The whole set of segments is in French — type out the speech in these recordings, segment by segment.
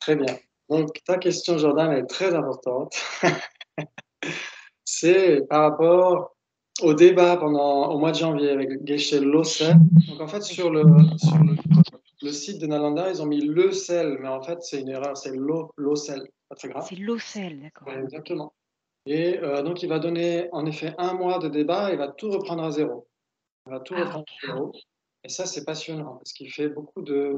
Très bien. Donc, ta question, Jordan, est très importante. C'est par rapport au débat au mois de janvier avec Geshe Losel. Donc, en fait, sur le site de Nalanda, ils ont mis le sel, mais en fait, c'est une erreur, c'est l'Ocel. Pas très grave. C'est l'Ocel, d'accord. Ouais, exactement. Et donc, il va donner en effet un mois de débat, il va tout reprendre à zéro. Il va tout reprendre à zéro. Et ça, c'est passionnant parce qu'il fait beaucoup de.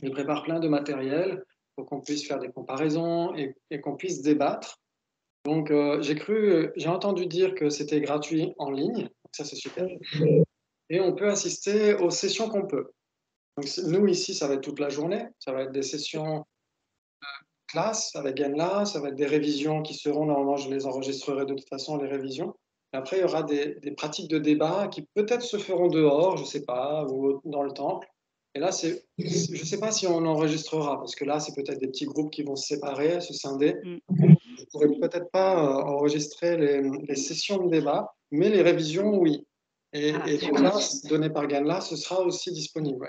Il prépare plein de matériel pour qu'on puisse faire des comparaisons et qu'on puisse débattre. Donc, j'ai entendu dire que c'était gratuit en ligne. Donc ça, c'est super. Et on peut assister aux sessions qu'on peut. Donc, nous, ici, ça va être toute la journée. Ça va être des sessions classe avec Genla. Ça va être des révisions qui seront, normalement, je les enregistrerai de toute façon, les révisions. Et après, il y aura des pratiques de débat qui peut-être se feront dehors, je ne sais pas, ou dans le temple. Et là, je ne sais pas si on enregistrera, parce que là, c'est peut-être des petits groupes qui vont se séparer, se scinder. Je ne pourrais peut-être pas enregistrer les sessions de débat, mais les révisions, oui. Et les classes données par Ganla, ce sera aussi disponible.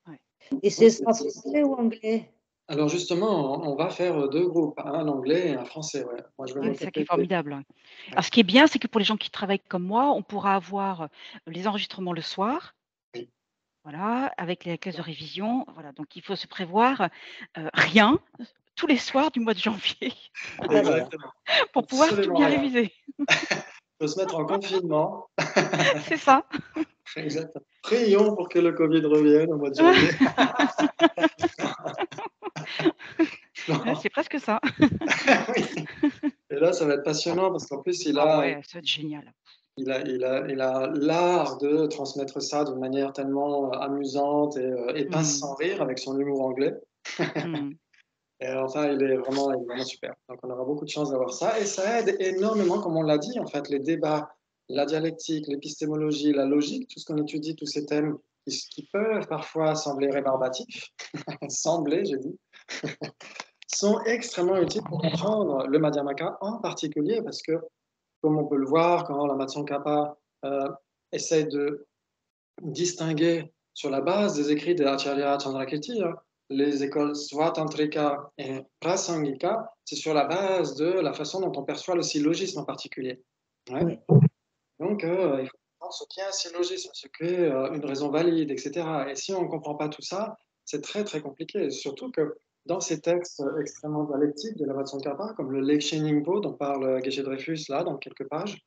Ouais. Et ce sera français ou anglais? Alors justement, on va faire deux groupes, un anglais et un français. Ouais. Moi, je vais C'est ça qui est m'occuper formidable. Ouais. Alors, ce qui est bien, c'est que pour les gens qui travaillent comme moi, on pourra avoir les enregistrements le soir. Oui. Voilà, avec les classes de révision. Voilà, donc il faut se prévoir rien tous les soirs du mois de janvier Exactement. pour pouvoir tout Absolument bien rien. réviser. Il faut se mettre en confinement. C'est ça. Exactement. Prions pour que le Covid revienne au mois de janvier. C'est presque ça. Oui. Et là, ça va être passionnant parce qu'en plus, Ah ouais, ça va être génial. il a l'art de transmettre ça d'une manière tellement amusante et pince sans rire avec son humour anglais. Et enfin, il est vraiment super. Donc, on aura beaucoup de chance d'avoir ça. Et ça aide énormément, comme on l'a dit, en fait, les débats, la dialectique, l'épistémologie, la logique, tout ce qu'on étudie, tous ces thèmes qui peuvent parfois sembler rébarbatifs, sembler, j'ai dit, sont extrêmement utiles pour comprendre le Madhyamaka en particulier, parce que, comme on peut le voir, quand la Matsongkhapa essaie de distinguer sur la base des écrits de Acharya Chandrakirti, les écoles Svatantrika et Prasangika, c'est sur la base de la façon dont on perçoit le syllogisme en particulier. Ouais. Oui. Donc, il faut comprendre ce qu'est un syllogisme, ce qu'est une raison valide, etc. Et si on ne comprend pas tout ça, c'est très très compliqué. Surtout que dans ces textes extrêmement dialectiques de la Vatsangkhapa, comme le Lekshe Nyingpo dont parle Geshe Dreyfus là, dans quelques pages,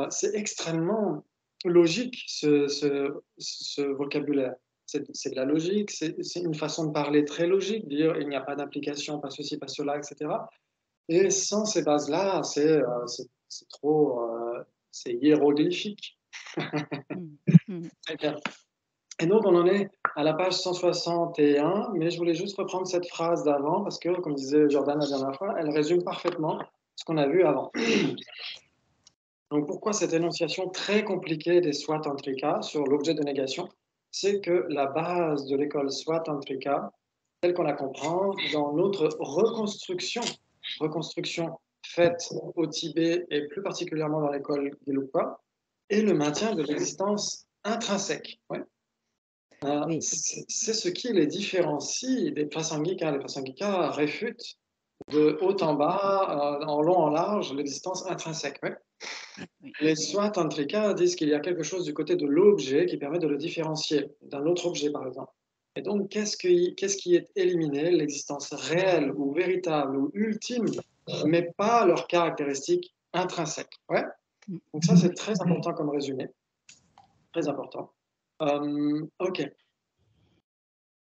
c'est extrêmement logique ce vocabulaire. C'est de la logique, c'est une façon de parler très logique, dire il n'y a pas d'implication, pas ceci, pas cela, etc. Et sans ces bases-là, c'est trop, c'est hiéroglyphique. Très bien. Et donc, on en est à la page 161, mais je voulais juste reprendre cette phrase d'avant, parce que, comme disait Jordan la dernière fois, elle résume parfaitement ce qu'on a vu avant. Donc, pourquoi cette énonciation très compliquée des Swatantrika sur l'objet de négation? C'est que la base de l'école Swatantrika, telle qu'on la comprend dans notre reconstruction faite au Tibet et plus particulièrement dans l'école Gelugpa, est le maintien de l'existence intrinsèque. Ouais. Oui. C'est ce qui les différencie des Prasangika. Les Prasangika réfutent de haut en bas, en long, en large, l'existence intrinsèque. Ouais. Les Swatantrika disent qu'il y a quelque chose du côté de l'objet qui permet de le différencier d'un autre objet, par exemple. Et donc, qu'est-ce qui est éliminé? L'existence réelle ou véritable ou ultime, mais pas leurs caractéristiques intrinsèques. Ouais. Donc ça, c'est très important comme résumé. Très important. Ok.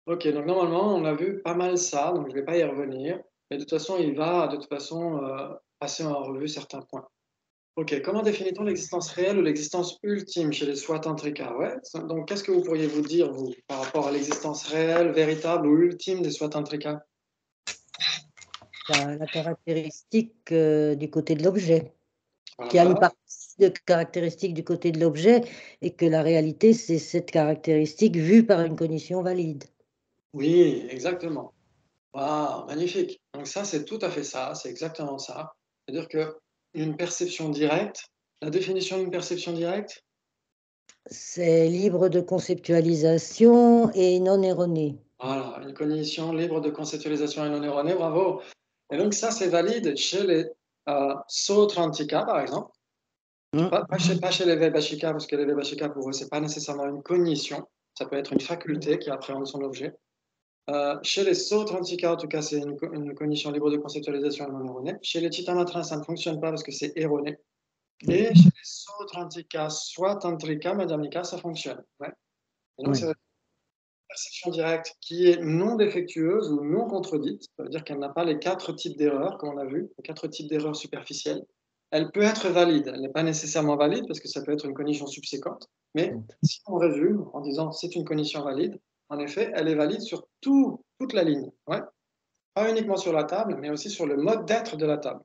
Ok, donc normalement, on a vu pas mal ça, donc je ne vais pas y revenir. Mais de toute façon, il va de toute façon passer en revue certains points. Ok, comment définit-on l'existence réelle ou l'existence ultime chez les Swatantrika? Ouais. Donc, qu'est-ce que vous pourriez vous dire, vous, par rapport à l'existence réelle, véritable ou ultime des Swatantrika? La caractéristique du côté de l'objet, Voilà. qui a une partie de caractéristique du côté de l'objet, et que la réalité, c'est cette caractéristique vue par une cognition valide. Oui, exactement. Waouh, magnifique. Donc ça, c'est tout à fait ça, c'est exactement ça. C'est-à-dire qu'une perception directe, la définition d'une perception directe, C'est libre de conceptualisation et non erroné. Voilà, une cognition libre de conceptualisation et non erronée, bravo. Et donc ça, c'est valide chez les Sautrantika, par exemple. Pas chez les Vaibhashika, parce que les Vaibhashika, pour eux, c'est pas nécessairement une cognition, ça peut être une faculté qui appréhende son objet. Chez les Sautrantika, en tout cas, c'est une cognition libre de conceptualisation et non erronée. Chez les Chittamatra, ça ne fonctionne pas parce que c'est erroné. Et chez les Sautrantika, soit Tantrika, Madhyamika, ça fonctionne. Ouais. Et donc, Ouais. c'est une perception directe qui est non défectueuse ou non contredite. Ça veut dire qu'elle n'a pas les 4 types d'erreurs, comme on a vu, les 4 types d'erreurs superficielles. Elle peut être valide. Elle n'est pas nécessairement valide parce que ça peut être une cognition subséquente. Mais si on résume en disant c'est une cognition valide, en effet, elle est valide sur toute la ligne. Ouais. Pas uniquement sur la table, mais aussi sur le mode d'être de la table.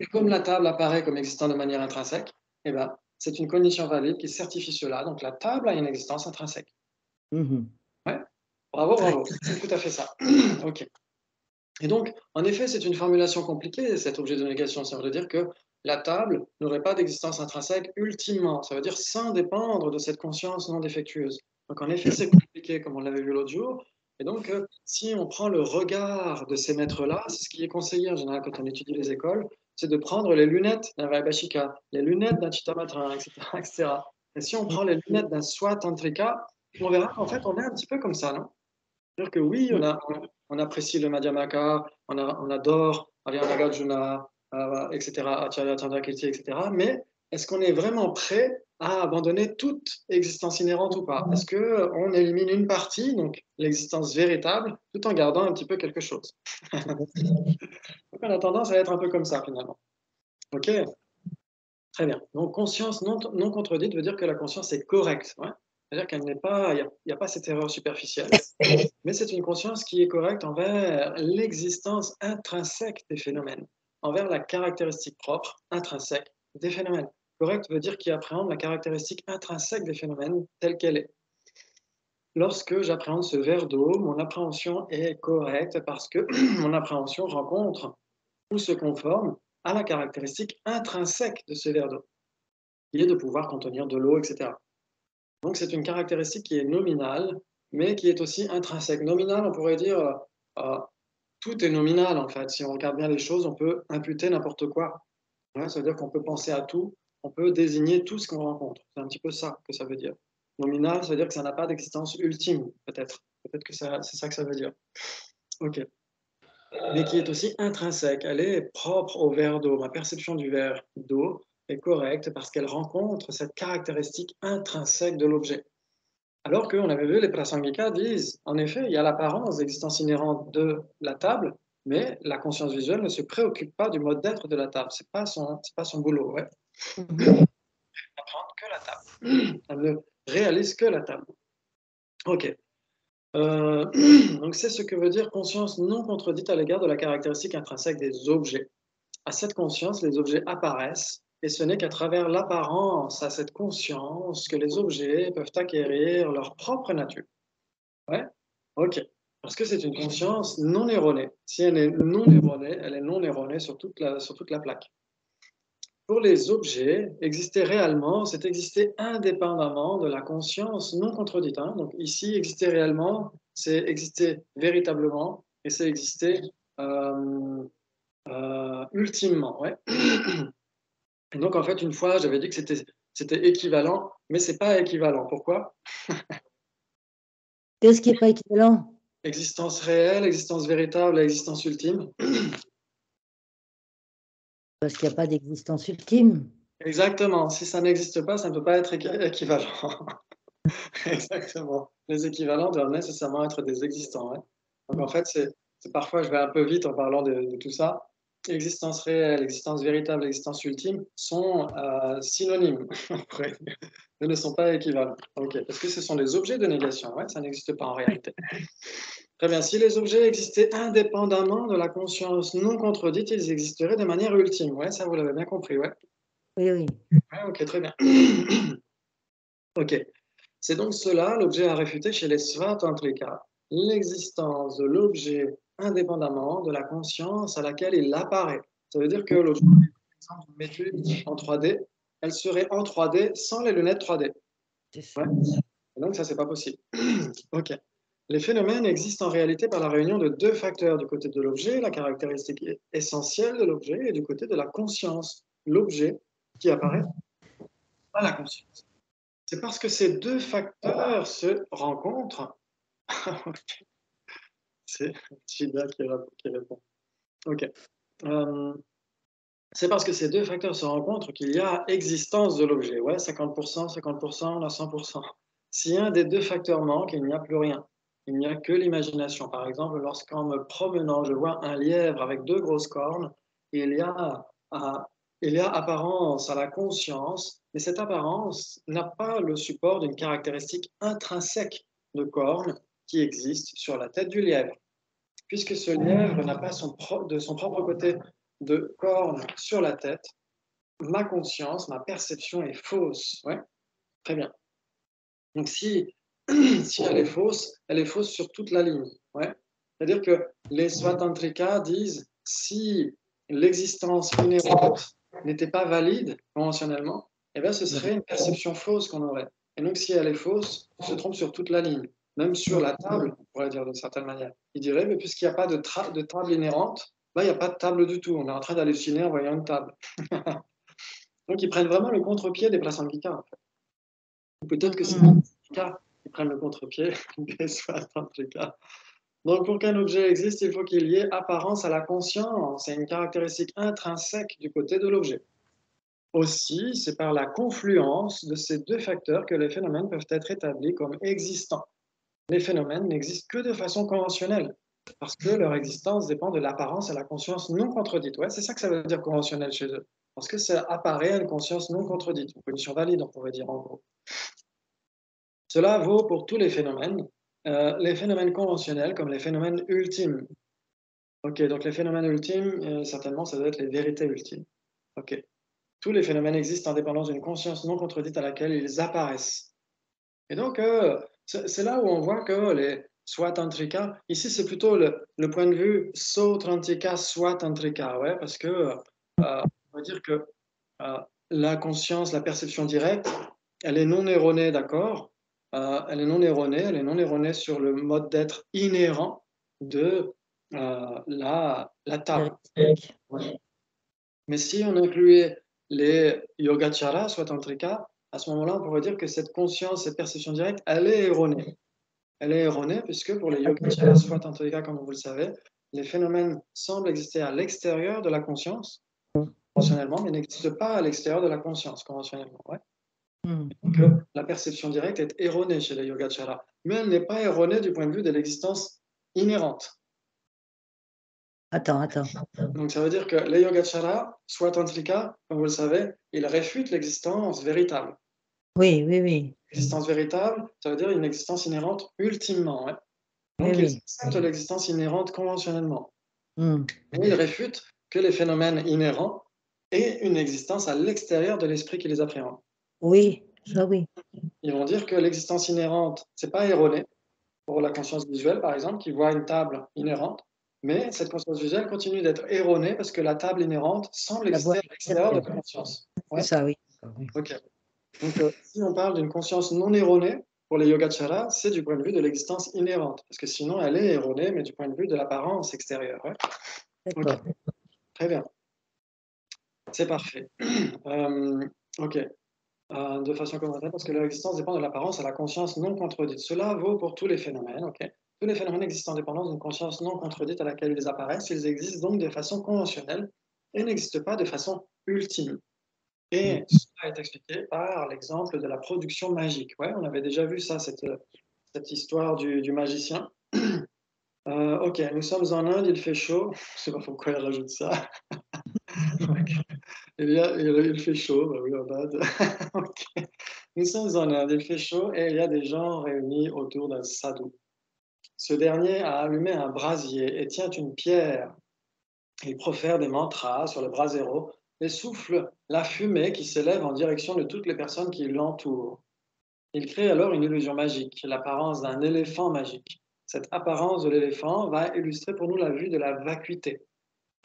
Et comme la table apparaît comme existant de manière intrinsèque, eh ben, c'est une cognition valide qui certifie cela. Donc la table a une existence intrinsèque. Ouais. Bravo, bravo. C'est tout à fait ça. OK. Et donc, en effet, c'est une formulation compliquée, cet objet de négation. Ça veut dire que la table n'aurait pas d'existence intrinsèque ultimement. Ça veut dire sans dépendre de cette conscience non défectueuse. Donc, en effet, c'est compliqué, comme on l'avait vu l'autre jour. Et donc, si on prend le regard de ces maîtres-là, c'est ce qui est conseillé en général quand on étudie les écoles, c'est de prendre les lunettes d'un Vaibhashika, les lunettes d'un Chittamatra, etc., etc. Et si on prend les lunettes d'un Swatantrika, on verra qu'en fait, on est un petit peu comme ça, non? C'est-à-dire que oui, on apprécie le Madhyamaka, on adore Arya Nagarjuna, etc., Acharya Chandrakirti, etc. Mais est-ce qu'on est vraiment prêt à abandonner toute existence inhérente ou pas? Est-ce qu'on élimine une partie, donc l'existence véritable, tout en gardant un petit peu quelque chose? Donc on a tendance à être un peu comme ça finalement. Ok, très bien. Donc conscience non contredite veut dire que la conscience est correcte. Ouais. C'est-à-dire qu'il n'y a pas cette erreur superficielle. Mais c'est une conscience qui est correcte envers l'existence intrinsèque des phénomènes, envers la caractéristique propre, intrinsèque des phénomènes. Correct veut dire qu'il appréhende la caractéristique intrinsèque des phénomènes telle qu'elle est. Lorsque j'appréhende ce verre d'eau, mon appréhension est correcte parce que mon appréhension rencontre ou se conforme à la caractéristique intrinsèque de ce verre d'eau, qui est de pouvoir contenir de l'eau, etc. Donc c'est une caractéristique qui est nominale, mais qui est aussi intrinsèque. Nominale, on pourrait dire, tout est nominal en fait. Si on regarde bien les choses, on peut imputer n'importe quoi. Ouais, ça veut dire qu'on peut penser à tout, on peut désigner tout ce qu'on rencontre. C'est un petit peu ça que ça veut dire. Nominal, ça veut dire que ça n'a pas d'existence ultime, peut-être. Peut-être que c'est ça que ça veut dire. Ok. Mais qui est aussi intrinsèque. Elle est propre au verre d'eau. Ma perception du verre d'eau est correcte parce qu'elle rencontre cette caractéristique intrinsèque de l'objet. Alors qu'on avait vu, les Prasangika disent, en effet, il y a l'apparence d'existence inhérente de la table, mais la conscience visuelle ne se préoccupe pas du mode d'être de la table. C'est pas son boulot. Ouais. N'apprendre que la table. Elle ne réalise que la table. Ok. Donc c'est ce que veut dire conscience non contredite à l'égard de la caractéristique intrinsèque des objets. À cette conscience, les objets apparaissent, et ce n'est qu'à travers l'apparence à cette conscience que les objets peuvent acquérir leur propre nature. Ouais, ok. Parce que c'est une conscience non erronée. Si elle est non erronée, elle est non erronée sur toute la plaque. Pour les objets, exister réellement, c'est exister indépendamment de la conscience non contredite. Hein. Donc ici, exister réellement, c'est exister véritablement, et c'est exister ultimement. Ouais. Et donc en fait, une fois, j'avais dit que c'était équivalent, mais c'est pas équivalent. Pourquoi? Qu'est-ce qui n'est pas équivalent? Existence réelle, existence véritable, existence ultime. Parce qu'il n'y a pas d'existence ultime. Exactement. Si ça n'existe pas, ça ne peut pas être équivalent. Exactement. Les équivalents doivent nécessairement être des existants. Ouais. Donc en fait, c'est parfois, je vais un peu vite en parlant de tout ça. Existence réelle, existence véritable, existence ultime sont synonymes. Ils ne sont pas équivalents. Ok. Parce que ce sont des objets de négation. Ouais, ça n'existe pas en réalité. Très bien. Si les objets existaient indépendamment de la conscience non contredite, ils existeraient de manière ultime. Ouais, ça vous l'avez bien compris. Ouais. Oui, oui. Ouais, ok, très bien. Ok. C'est donc cela l'objet à réfuter chez les Svatantrika, l'existence de l'objet indépendamment de la conscience à laquelle il apparaît. Ça veut dire que l'objet, par exemple, une méthode en 3D, elle serait en 3D sans les lunettes 3D. C'est ça. Ouais. Et donc ça, c'est pas possible. Ok. Les phénomènes existent en réalité par la réunion de deux facteurs, du côté de l'objet, la caractéristique essentielle de l'objet, et du côté de la conscience, l'objet qui apparaît à la conscience. C'est parce que ces deux facteurs se rencontrent. C'est Gilda qui répond. Ok. C'est parce que ces deux facteurs se rencontrent qu'il y a existence de l'objet. Ouais, 50%, 50%, on a 100%. Si un des deux facteurs manque, il n'y a plus rien. Il n'y a que l'imagination. Par exemple, lorsqu'en me promenant, je vois un lièvre avec deux grosses cornes, il y a, ah, il y a apparence à la conscience, mais cette apparence n'a pas le support d'une caractéristique intrinsèque de cornes qui existe sur la tête du lièvre. Puisque ce lièvre n'a pas de son propre côté de cornes sur la tête, ma conscience, ma perception est fausse. Ouais, très bien. Donc si elle est fausse sur toute la ligne. Ouais. C'est-à-dire que les Svatantrika disent si l'existence inhérente n'était pas valide conventionnellement, eh bien ce serait une perception fausse qu'on aurait. Et donc si elle est fausse, on se trompe sur toute la ligne, même sur la table, on pourrait dire d'une certaine manière. Il dirait, mais puisqu'il n'y a pas de table inhérente, il n'y a pas de table du tout. On est en train d'halluciner en voyant une table. Donc ils prennent vraiment le contre-pied des Prasangika, en fait. Peut-être que c'est les cas qui prennent le contre-pied des Svatantrika. Donc, pour qu'un objet existe, il faut qu'il y ait apparence à la conscience. C'est une caractéristique intrinsèque du côté de l'objet. Aussi, c'est par la confluence de ces deux facteurs que les phénomènes peuvent être établis comme existants. Les phénomènes n'existent que de façon conventionnelle, parce que leur existence dépend de l'apparence à la conscience non contredite. Ouais, c'est ça que ça veut dire conventionnel chez eux, parce que ça apparaît à une conscience non contredite, une condition valide, on pourrait dire en gros. Cela vaut pour tous les phénomènes conventionnels comme les phénomènes ultimes. Ok, donc les phénomènes ultimes, certainement, ça doit être les vérités ultimes. Ok. Tous les phénomènes existent en dépendance d'une conscience non contredite à laquelle ils apparaissent. Et donc, c'est là où on voit que les Swatantrika, ici c'est plutôt le point de vue Sautrantika, Swatantrika, ouais, parce que on va dire que la conscience, la perception directe, elle est non erronée, d'accord? Elle est non erronée sur le mode d'être inhérent de la table. Ouais. Mais si on incluait les yogacaras, soit tantrika, à ce moment-là, on pourrait dire que cette conscience, cette perception directe, elle est erronée. Elle est erronée puisque pour les yogacaras, soit tantrika, comme vous le savez, les phénomènes semblent exister à l'extérieur de la conscience, conventionnellement, mais n'existent pas à l'extérieur de la conscience, conventionnellement. Ouais. Donc, la perception directe est erronée chez les yogacaras, mais elle n'est pas erronée du point de vue de l'existence inhérente. Attends. Donc ça veut dire que les yogacaras, soit tantrika, comme vous le savez, ils réfutent l'existence véritable. Oui. L'existence véritable, ça veut dire une existence inhérente ultimement. Ouais. Donc ils acceptent l'existence inhérente conventionnellement. Mais ils réfutent que les phénomènes inhérents aient une existence à l'extérieur de l'esprit qui les appréhende. Oui, ça oui. Ils vont dire que l'existence inhérente, c'est pas erroné pour la conscience visuelle, par exemple, qui voit une table inhérente, mais cette conscience visuelle continue d'être erronée parce que la table inhérente semble exister à l'extérieur de la conscience. Ouais. Ça oui. Ok. Donc, si on parle d'une conscience non erronée, pour les yogacaras, c'est du point de vue de l'existence inhérente, parce que sinon elle est erronée, mais du point de vue de l'apparence extérieure. Ouais. D'accord. Okay. Très bien. C'est parfait. Ok. De façon commentaire, parce que leur existence dépend de l'apparence à la conscience non contredite. Cela vaut pour tous les phénomènes. Okay. Tous les phénomènes existent en dépendance d'une conscience non contredite à laquelle ils apparaissent. Ils existent donc de façon conventionnelle et n'existent pas de façon ultime. Et cela est expliqué par l'exemple de la production magique. Ouais, on avait déjà vu ça, cette histoire du magicien. Ok, nous sommes en Inde, il fait chaud. Je ne sais pas pourquoi il rajoute ça. Il fait chaud, bah oui, en Inde. Okay. Nous sommes en Inde, il fait chaud et il y a des gens réunis autour d'un sadhu. Ce dernier a allumé un brasier et tient une pierre. Il profère des mantras sur le brasero et souffle la fumée qui s'élève en direction de toutes les personnes qui l'entourent. Il crée alors une illusion magique, l'apparence d'un éléphant magique. Cette apparence de l'éléphant va illustrer pour nous la vue de la vacuité.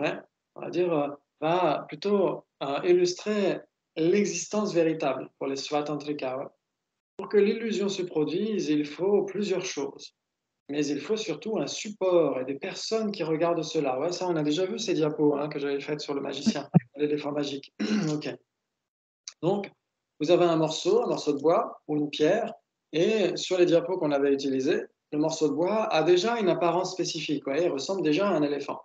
Ouais, on va dire, va plutôt illustrer l'existence véritable pour les Svatantrika. Ouais. Pour que l'illusion se produise, il faut plusieurs choses. mais il faut surtout un support et des personnes qui regardent cela. Ouais, ça, on a déjà vu ces diapos hein, que j'avais faites sur le magicien, l'éléphant magique. Ok. Donc, vous avez un morceau de bois ou une pierre, et sur les diapos qu'on avait utilisés, le morceau de bois a déjà une apparence spécifique. Ouais, il ressemble déjà à un éléphant.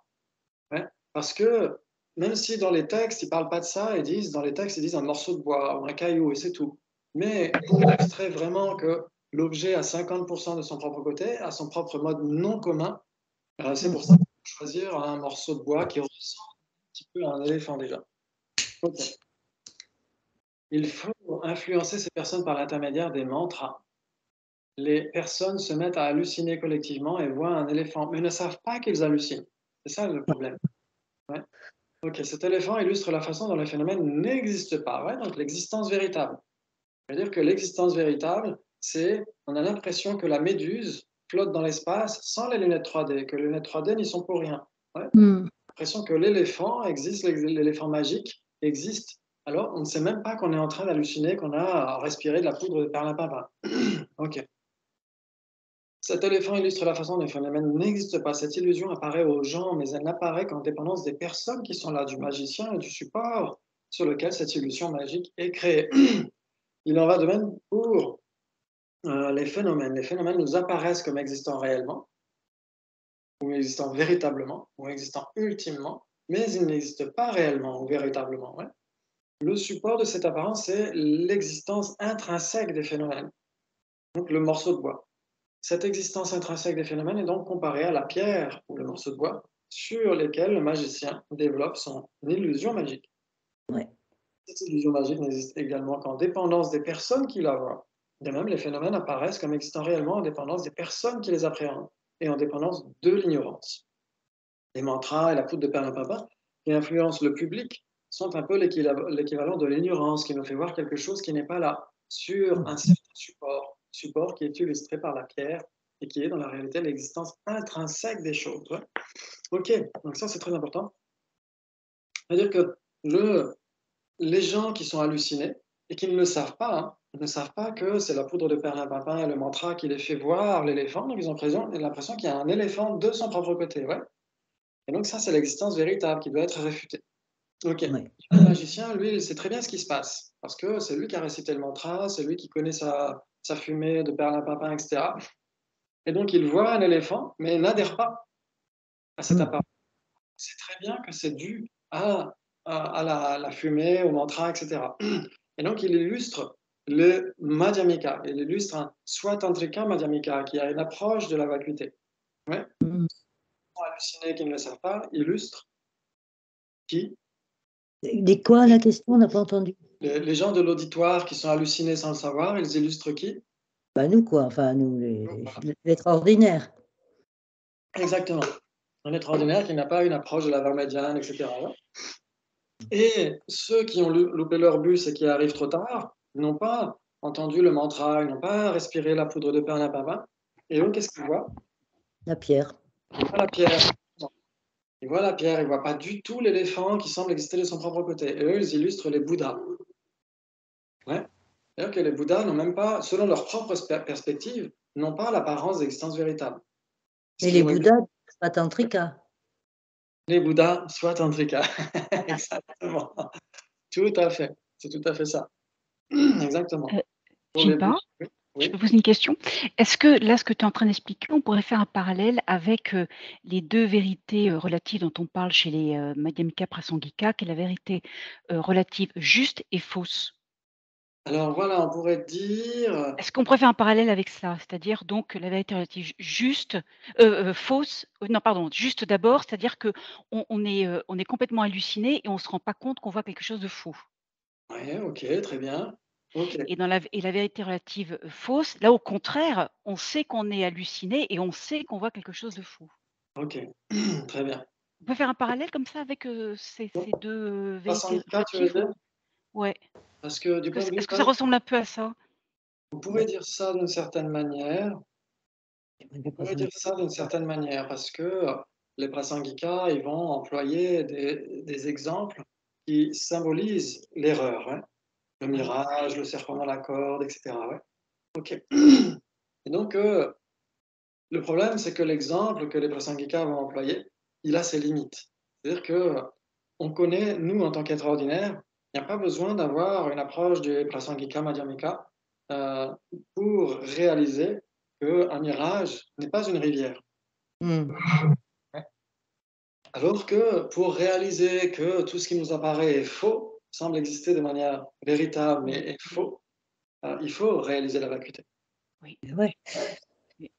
Ouais, parce que même si dans les textes, ils ne parlent pas de ça, dans les textes, ils disent un morceau de bois ou un caillou, et c'est tout. Mais pour illustrer vraiment que l'objet a 50% de son propre côté, a son propre mode non commun, c'est pour ça qu'il faut choisir un morceau de bois qui ressemble un petit peu à un éléphant déjà. Ok. Il faut influencer ces personnes par l'intermédiaire des mantras. Les personnes se mettent à halluciner collectivement et voient un éléphant, mais ne savent pas qu'ils hallucinent. C'est ça le problème. Ouais. Ok, cet éléphant illustre la façon dont le phénomène n'existe pas. Ouais, donc l'existence véritable. C'est-à-dire que l'existence véritable, c'est, on a l'impression que la méduse flotte dans l'espace sans les lunettes 3D, que les lunettes 3D n'y sont pour rien. Ouais. L'impression que l'éléphant existe, l'éléphant magique existe. Alors, on ne sait même pas qu'on est en train d'halluciner, qu'on a respiré de la poudre de perlimpinpin. Ok. Cet éléphant illustre la façon dont le phénomène n'existe pas. Cette illusion apparaît aux gens, mais elle n'apparaît qu'en dépendance des personnes qui sont là, du magicien et du support sur lequel cette illusion magique est créée. Il en va de même pour les phénomènes. Les phénomènes nous apparaissent comme existant réellement, ou existant véritablement, ou existant ultimement, mais ils n'existent pas réellement ou véritablement. Ouais. Le support de cette apparence, c'est l'existence intrinsèque des phénomènes, donc le morceau de bois. Cette existence intrinsèque des phénomènes est donc comparée à la pierre ou le morceau de bois sur lesquels le magicien développe son illusion magique. Ouais. Cette illusion magique n'existe également qu'en dépendance des personnes qui la voient. De même, les phénomènes apparaissent comme existant réellement en dépendance des personnes qui les appréhendent et en dépendance de l'ignorance. Les mantras et la poudre de perlimpinpin qui influencent le public sont un peu l'équivalent de l'ignorance qui nous fait voir quelque chose qui n'est pas là sur un certain support qui est illustré par la pierre et qui est dans la réalité l'existence intrinsèque des choses. Ouais. Ok, donc ça c'est très important. C'est-à-dire que les gens qui sont hallucinés et qui ne le savent pas, hein, ne savent pas que c'est la poudre de perlimpinpin et le mantra qui les fait voir l'éléphant, donc ils ont l'impression qu'il y a un éléphant de son propre côté. Ouais. Et donc ça, c'est l'existence véritable qui doit être réfutée. Ok. Ouais. Le magicien, lui, il sait très bien ce qui se passe, parce que c'est lui qui a récité le mantra, c'est lui qui connaît sa fumée de perlimpinpin, etc. Et donc il voit un éléphant, mais il n'adhère pas à cette apparence. Il sait très bien que c'est dû à la fumée, au mantra, etc. Et donc il illustre le Madhyamika, il illustre un Swatantrika Madhyamika, qui a une approche de la vacuité. Ouais. Les gens hallucinés qui ne le savent pas illustrent qui Des quoi la question? On n'a pas entendu. Les gens de l'auditoire qui sont hallucinés sans le savoir, ils illustrent qui? Bah nous quoi, enfin nous, l'être ordinaire. Exactement. Un être ordinaire qui n'a pas une approche de la voie médiane, etc. Et ceux qui ont loupé leur bus et qui arrivent trop tard n'ont pas entendu le mantra, ils n'ont pas respiré la poudre de perlimpinpin. Et eux, qu'est-ce qu'ils voient? La pierre. Ils voient la pierre. Ils voient la pierre, ils ne voient pas du tout l'éléphant qui semble exister de son propre côté. Et eux, ils illustrent les Bouddhas. Ouais. C'est-à-dire que les Bouddhas n'ont même pas, selon leur propre perspective, n'ont pas l'apparence d'existence véritable. Et les Bouddhas, pas tantrika. Les Bouddhas, soit tantrika. Exactement. Tout à fait. C'est tout à fait ça. Exactement. Pour les Jimpa, Bouddhas, je oui. peux poser une question? Est-ce que là, ce que tu es en train d'expliquer, on pourrait faire un parallèle avec les deux vérités relatives dont on parle chez les Madhyamika Prasangika, qui est la vérité relative juste et fausse? Alors voilà, on pourrait dire. Est-ce qu'on pourrait faire un parallèle avec ça? C'est-à-dire donc la vérité relative juste, fausse, non pardon, juste d'abord, c'est-à-dire on est complètement halluciné et on ne se rend pas compte qu'on voit quelque chose de faux. Oui, ok, très bien. Ok, Et la vérité relative fausse, là au contraire, on sait qu'on est halluciné et on sait qu'on voit quelque chose de faux. ok, très bien. On peut faire un parallèle comme ça avec Donc, ces deux vérités 300 tu veux relatives dire? ou ouais. Parce que du point de vue, Est-ce que ça ressemble un peu à ça? on pourrait dire ça d'une certaine manière. On pourrait dire ça d'une certaine manière, parce que les Prasangika, ils vont employer des exemples qui symbolisent l'erreur, hein. Le Ouais. mirage, le serpent dans la corde, etc. Ouais. Ok. Et donc, Le problème, c'est que l'exemple que les Prasangika vont employer, il a ses limites. C'est-à-dire que on connaît, nous, en tant qu'êtres ordinaires, il n'y a pas besoin d'avoir une approche du Prasangika Madhyamika euh, pour réaliser qu'un mirage n'est pas une rivière. Hmm. Alors que pour réaliser que tout ce qui nous apparaît est faux, semble exister de manière véritable mais est faux, il faut réaliser la vacuité. Oui. Ouais.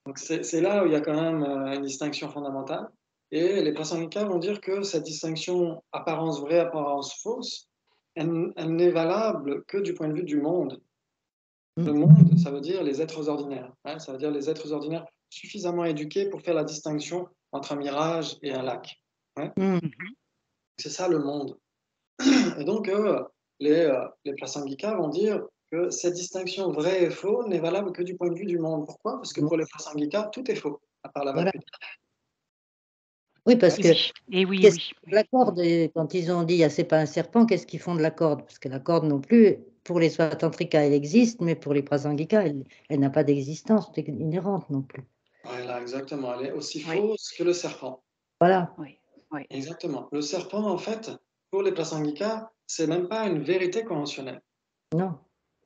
Donc c'est là où il y a quand même une distinction fondamentale. Et les Prasangika vont dire que cette distinction apparence vraie, apparence fausse, elle n'est valable que du point de vue du monde. Le monde, ça veut dire les êtres ordinaires. Hein, ça veut dire les êtres ordinaires suffisamment éduqués pour faire la distinction entre un mirage et un lac. Ouais. Hmm. C'est ça le monde. Et donc, les Prasangika vont dire que cette distinction vrai et faux n'est valable que du point de vue du monde. Pourquoi? Parce que pour les Prasangika, tout est faux, à part la Voilà. vacuité. Oui, parce que Et oui, qu'est-ce oui. qu'ils font de la corde quand ils ont dit ah, c'est pas un serpent, qu'est-ce qu'ils font de la corde? Parce que la corde non plus, pour les Svatantrika, elle existe, mais pour les Prasangika, elle n'a pas d'existence inhérente non plus. Voilà, exactement. Elle est aussi Oui. fausse que le serpent. Voilà. Oui. Oui. Exactement. Le serpent, en fait, pour les Prasangika, c'est même pas une vérité conventionnelle. Non.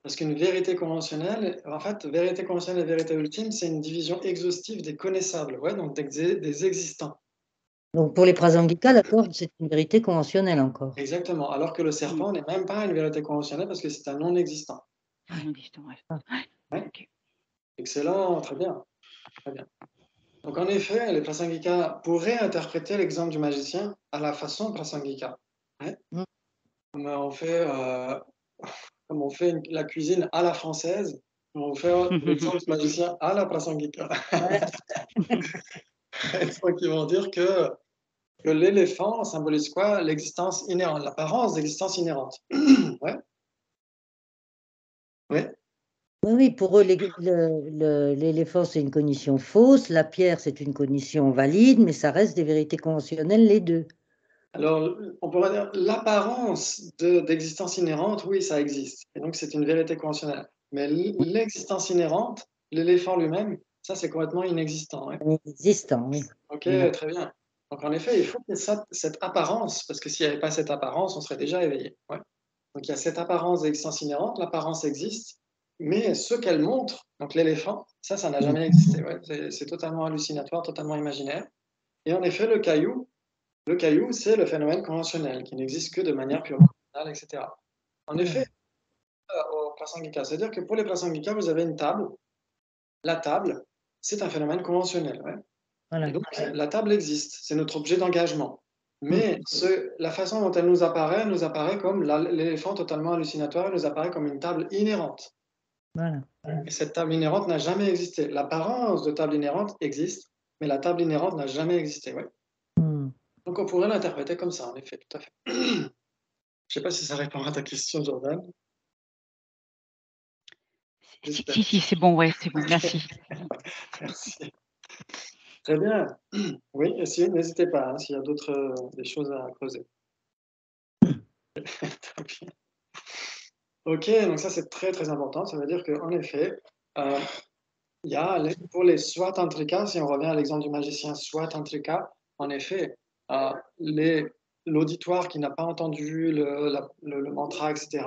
Parce qu'une vérité conventionnelle, en fait, vérité conventionnelle et vérité ultime, c'est une division exhaustive des connaissables, ouais, donc des existants. Donc pour les Prasangika, la corde, c'est une vérité conventionnelle encore. Exactement. Alors que le serpent n'est même pas une vérité conventionnelle parce que c'est un non-existant. Non distant, ouais. Ouais. Ok. Excellent, très bien. Très bien. Donc en effet, les Prasangika pourraient interpréter l'exemple du magicien à la façon Prasangika. Ouais. Mm. Comme on fait la cuisine à la française, on fait l'exemple du magicien à la Prasangika. Ouais. Donc ils vont dire que l'éléphant symbolise quoi? L'existence inhérente, l'apparence d'existence inhérente. Ouais. Ouais. Oui, oui, pour eux, l'éléphant, c'est une cognition fausse, la pierre, c'est une cognition valide, mais ça reste des vérités conventionnelles, les deux. Alors, on pourrait dire l'apparence d'existence inhérente, oui, ça existe. Et donc, c'est une vérité conventionnelle. Mais l'existence inhérente, l'éléphant lui-même, ça, c'est complètement inexistant. Ouais. Existant, oui. Ok, Voilà. très bien. Donc, en effet, il faut qu'il y ait cette apparence, parce que s'il n'y avait pas cette apparence, on serait déjà éveillé. Ouais. Donc, il y a cette apparence d'existence inhérente, l'apparence existe, mais ce qu'elle montre, donc l'éléphant, ça n'a jamais existé. Ouais. C'est totalement hallucinatoire, totalement imaginaire. Et en effet, le caillou, c'est le phénomène conventionnel qui n'existe que de manière purement mentale, etc. En effet, au Prasangika, c'est-à-dire que pour les Prasangika, vous avez une table. La table, c'est un phénomène conventionnel. Ouais. Voilà. Et donc, la table existe, c'est notre objet d'engagement. Mm. Mais la façon dont elle nous apparaît comme l'éléphant totalement hallucinatoire, elle nous apparaît comme une table inhérente. Voilà. Et cette table inhérente n'a jamais existé. L'apparence de table inhérente existe, mais la table inhérente n'a jamais existé. Ouais. Mm. Donc, on pourrait l'interpréter comme ça, en effet, tout à fait. Je ne sais pas si ça répond à ta question, Jordan. Si, c'est bon, ouais, c'est bon, merci. Merci. Très bien. Oui, n'hésitez pas hein, s'il y a d'autres des choses à creuser. Très bien. Ok, donc ça c'est très très important. Ça veut dire qu'en effet, il y a pour les Swatantrika, si on revient à l'exemple du magicien Swatantrika, en effet, l'auditoire qui n'a pas entendu le mantra, etc.,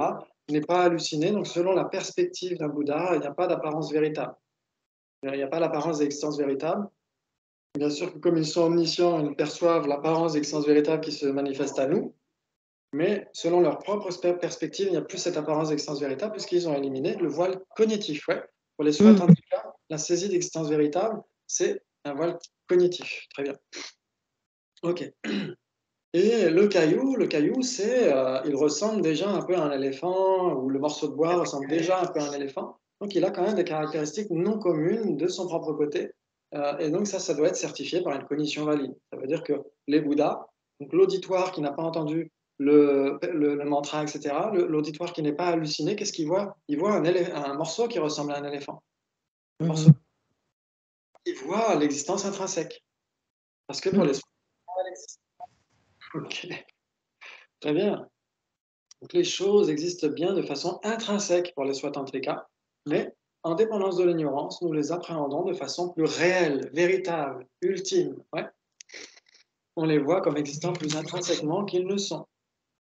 n'est pas halluciné. Donc selon la perspective d'un Bouddha, il n'y a pas d'apparence véritable. Il n'y a pas l'apparence d'existence véritable. Bien sûr que comme ils sont omniscients, ils perçoivent l'apparence d'existence véritable qui se manifeste à nous, mais selon leur propre perspective, il n'y a plus cette apparence d'existence véritable puisqu'ils ont éliminé le voile cognitif. Ouais. Pour les Mm. Swatantrika, la saisie d'existence véritable, c'est un voile cognitif. Très bien. Ok. Et le caillou, il ressemble déjà un peu à un éléphant, ou le morceau de bois ressemble déjà un peu à un éléphant. Donc, il a quand même des caractéristiques non communes de son propre côté. Et donc, ça doit être certifié par une cognition valide. Ça veut dire que les Bouddhas, donc l'auditoire qui n'a pas entendu le mantra, etc., l'auditoire qui n'est pas halluciné, qu'est-ce qu'il voit? Il voit un morceau qui ressemble à un éléphant. Un morceau. Il voit l'existence intrinsèque. Parce que pour les elle existe. Ok, très bien. Donc les choses existent bien de façon intrinsèque pour les Swatantrika, mais en dépendance de l'ignorance, nous les appréhendons de façon plus réelle, véritable, ultime. Ouais. On les voit comme existant plus intrinsèquement qu'ils ne sont.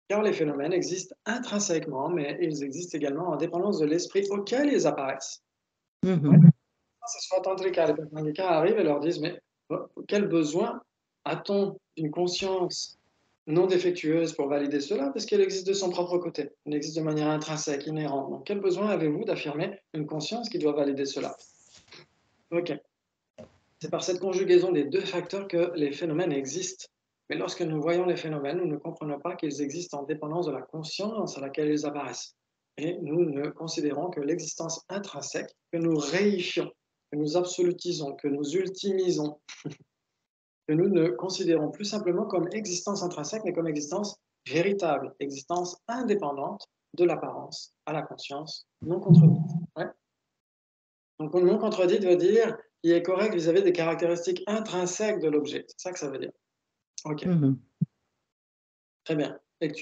Car les phénomènes existent intrinsèquement, mais ils existent également en dépendance de l'esprit auquel ils apparaissent. Ouais. Ce soit tantrika, les tantrika arrivent et leur disent, mais quel besoin a-t-on d'une conscience non défectueuse pour valider cela, parce qu'elle existe de son propre côté, elle existe de manière intrinsèque, inhérente. Donc quel besoin avez-vous d'affirmer une conscience qui doit valider cela? Ok. C'est par cette conjugaison des deux facteurs que les phénomènes existent. Mais lorsque nous voyons les phénomènes, nous ne comprenons pas qu'ils existent en dépendance de la conscience à laquelle ils apparaissent. Et nous ne considérons que l'existence intrinsèque que nous réifions, que nous absolutisons, que nous ultimisons, que nous ne considérons plus simplement comme existence intrinsèque, mais comme existence véritable, existence indépendante de l'apparence à la conscience, non contredite. Ouais. Donc, non contredite veut dire qu'il est correct vis-à-vis des caractéristiques intrinsèques de l'objet. C'est ça que ça veut dire. Ok, très bien.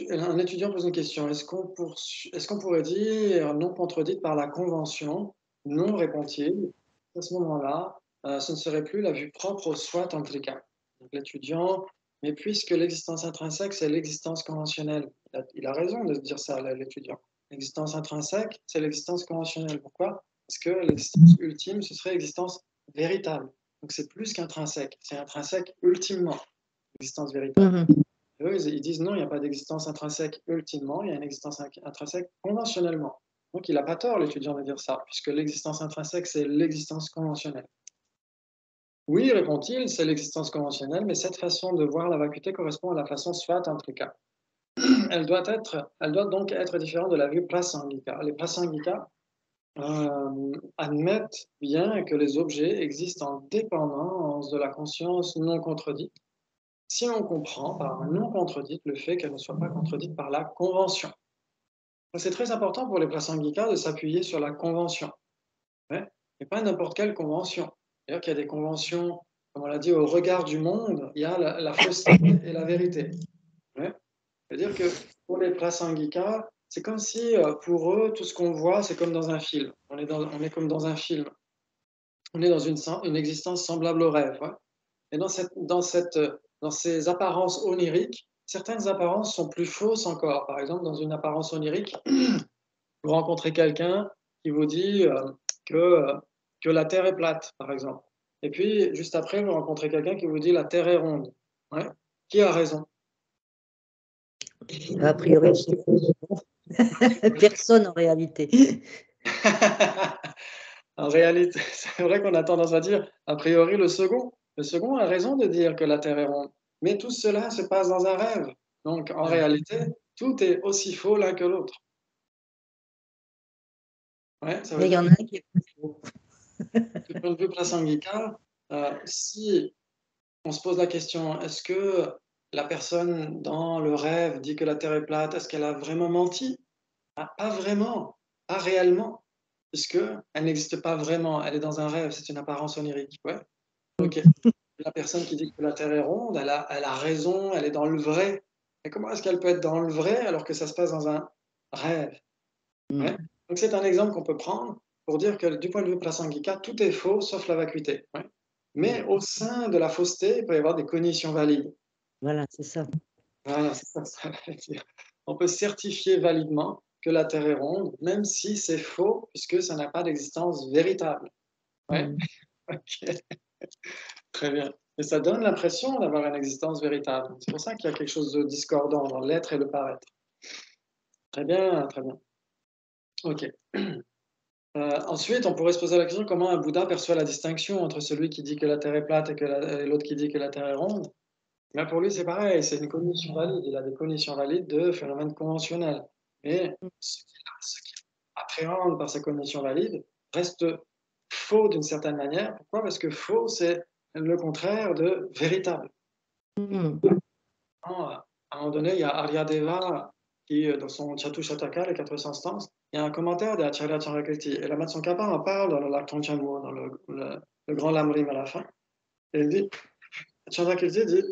Un étudiant pose une question. Est-ce qu'on pourrait dire non contredite par la convention? Non, répond-il. À ce moment-là, ce ne serait plus la vue propre au soi tantrika. Donc l'étudiant, mais puisque l'existence intrinsèque, c'est l'existence conventionnelle. Il a raison de dire ça, l'étudiant. L'existence intrinsèque, c'est l'existence conventionnelle. Pourquoi? Parce que l'existence ultime, ce serait l'existence véritable. Donc c'est plus qu'intrinsèque, c'est intrinsèque ultimement, l'existence véritable. Eux, ils disent non, il n'y a pas d'existence intrinsèque ultimement, il y a une existence intrinsèque conventionnellement. Donc il n'a pas tort, l'étudiant, de dire ça, puisque l'existence intrinsèque, c'est l'existence conventionnelle. Oui, répond-il, c'est l'existence conventionnelle, mais cette façon de voir la vacuité correspond à la façon svat-tantrika. Elle doit donc être différente de la vue prasangika. Les prasangika admettent bien que les objets existent en dépendance de la conscience non contredite, si on comprend par non contredite le fait qu'elle ne soit pas contredite par la convention. C'est très important pour les prasangika de s'appuyer sur la convention, ouais, et pas n'importe quelle convention. C'est-à-dire qu'il y a des conventions, comme on l'a dit, au regard du monde, il y a la fausseté et la vérité. Ouais. C'est-à-dire que pour les prasangika, c'est comme si pour eux, tout ce qu'on voit, c'est comme dans un film. On est comme dans un film. On est dans une existence semblable au rêve. Ouais. Et dans ces apparences oniriques, certaines apparences sont plus fausses encore. Par exemple, dans une apparence onirique, vous rencontrez quelqu'un qui vous dit que la Terre est plate, par exemple. Et puis, juste après, vous rencontrez quelqu'un qui vous dit la Terre est ronde. Ouais. Qui a raison? A priori, personne en réalité. En réalité, c'est vrai qu'on a tendance à dire, a priori, le second. Le second a raison de dire que la Terre est ronde. Mais tout cela se passe dans un rêve. Donc, en réalité, tout est aussi faux l'un que l'autre. Ouais, ça veut Mais il y dire en a un qui est plus faux. du point de vue prasangika, si on se pose la question, est-ce que la personne dans le rêve dit que la Terre est plate, est-ce qu'elle a vraiment menti? Ah, pas vraiment, pas réellement, puisqu'elle n'existe pas vraiment, elle est dans un rêve, c'est une apparence onirique. Ouais. Ok. La personne qui dit que la Terre est ronde, elle a raison, elle est dans le vrai. Mais comment est-ce qu'elle peut être dans le vrai alors que ça se passe dans un rêve? Ouais. Donc c'est un exemple qu'on peut prendre pour dire que du point de vue prasangika, tout est faux sauf la vacuité. Ouais. Mais au sein de la fausseté, il peut y avoir des cognitions valides. Voilà, c'est ça. Voilà, c'est ça que ça veut dire. On peut certifier validement que la Terre est ronde, même si c'est faux, puisque ça n'a pas d'existence véritable. Ouais. Ok. Très bien. Et ça donne l'impression d'avoir une existence véritable. C'est pour ça qu'il y a quelque chose de discordant dans l'être et le paraître. Très bien, très bien. Ok. Ensuite, on pourrait se poser la question comment un Bouddha perçoit la distinction entre celui qui dit que la Terre est plate et l'autre qui dit que la Terre est ronde. Mais pour lui, c'est pareil, c'est une cognition valide. Il a des cognitions valides de phénomènes conventionnels. Mais ce qu'il appréhende par ces cognitions valides reste faux d'une certaine manière. Pourquoi? Parce que faux, c'est le contraire de véritable. À un moment donné, il y a Aryadeva qui, dans son Chatushataka, les 400 instances, il y a un commentaire de Acharya Chandrakirti. Et la Tsongkhapa en parle dans le Laktonchamu, dans le grand Lamrim à la fin. Et il dit, Chandrakirti dit,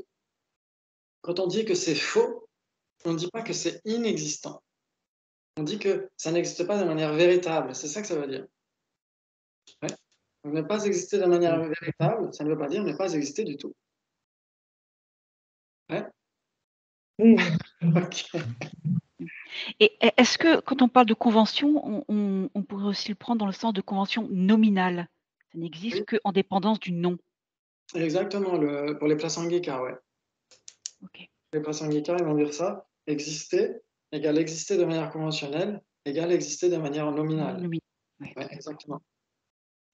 quand on dit que c'est faux, on ne dit pas que c'est inexistant. On dit que ça n'existe pas de manière véritable. C'est ça que ça veut dire. Ouais. Donc, ne pas exister de manière véritable, ça ne veut pas dire ne pas exister du tout. Ouais. Oui, OK. Et est-ce que quand on parle de convention, on pourrait aussi le prendre dans le sens de convention nominale? Ça n'existe Oui, qu'en dépendance du nom. exactement, pour les Prasangika, ouais. OK. Les Prasangika, ils vont dire ça. Exister égale exister de manière conventionnelle, égale exister de manière nominale. Nomi Ouais, Ouais, d'accord. exactement.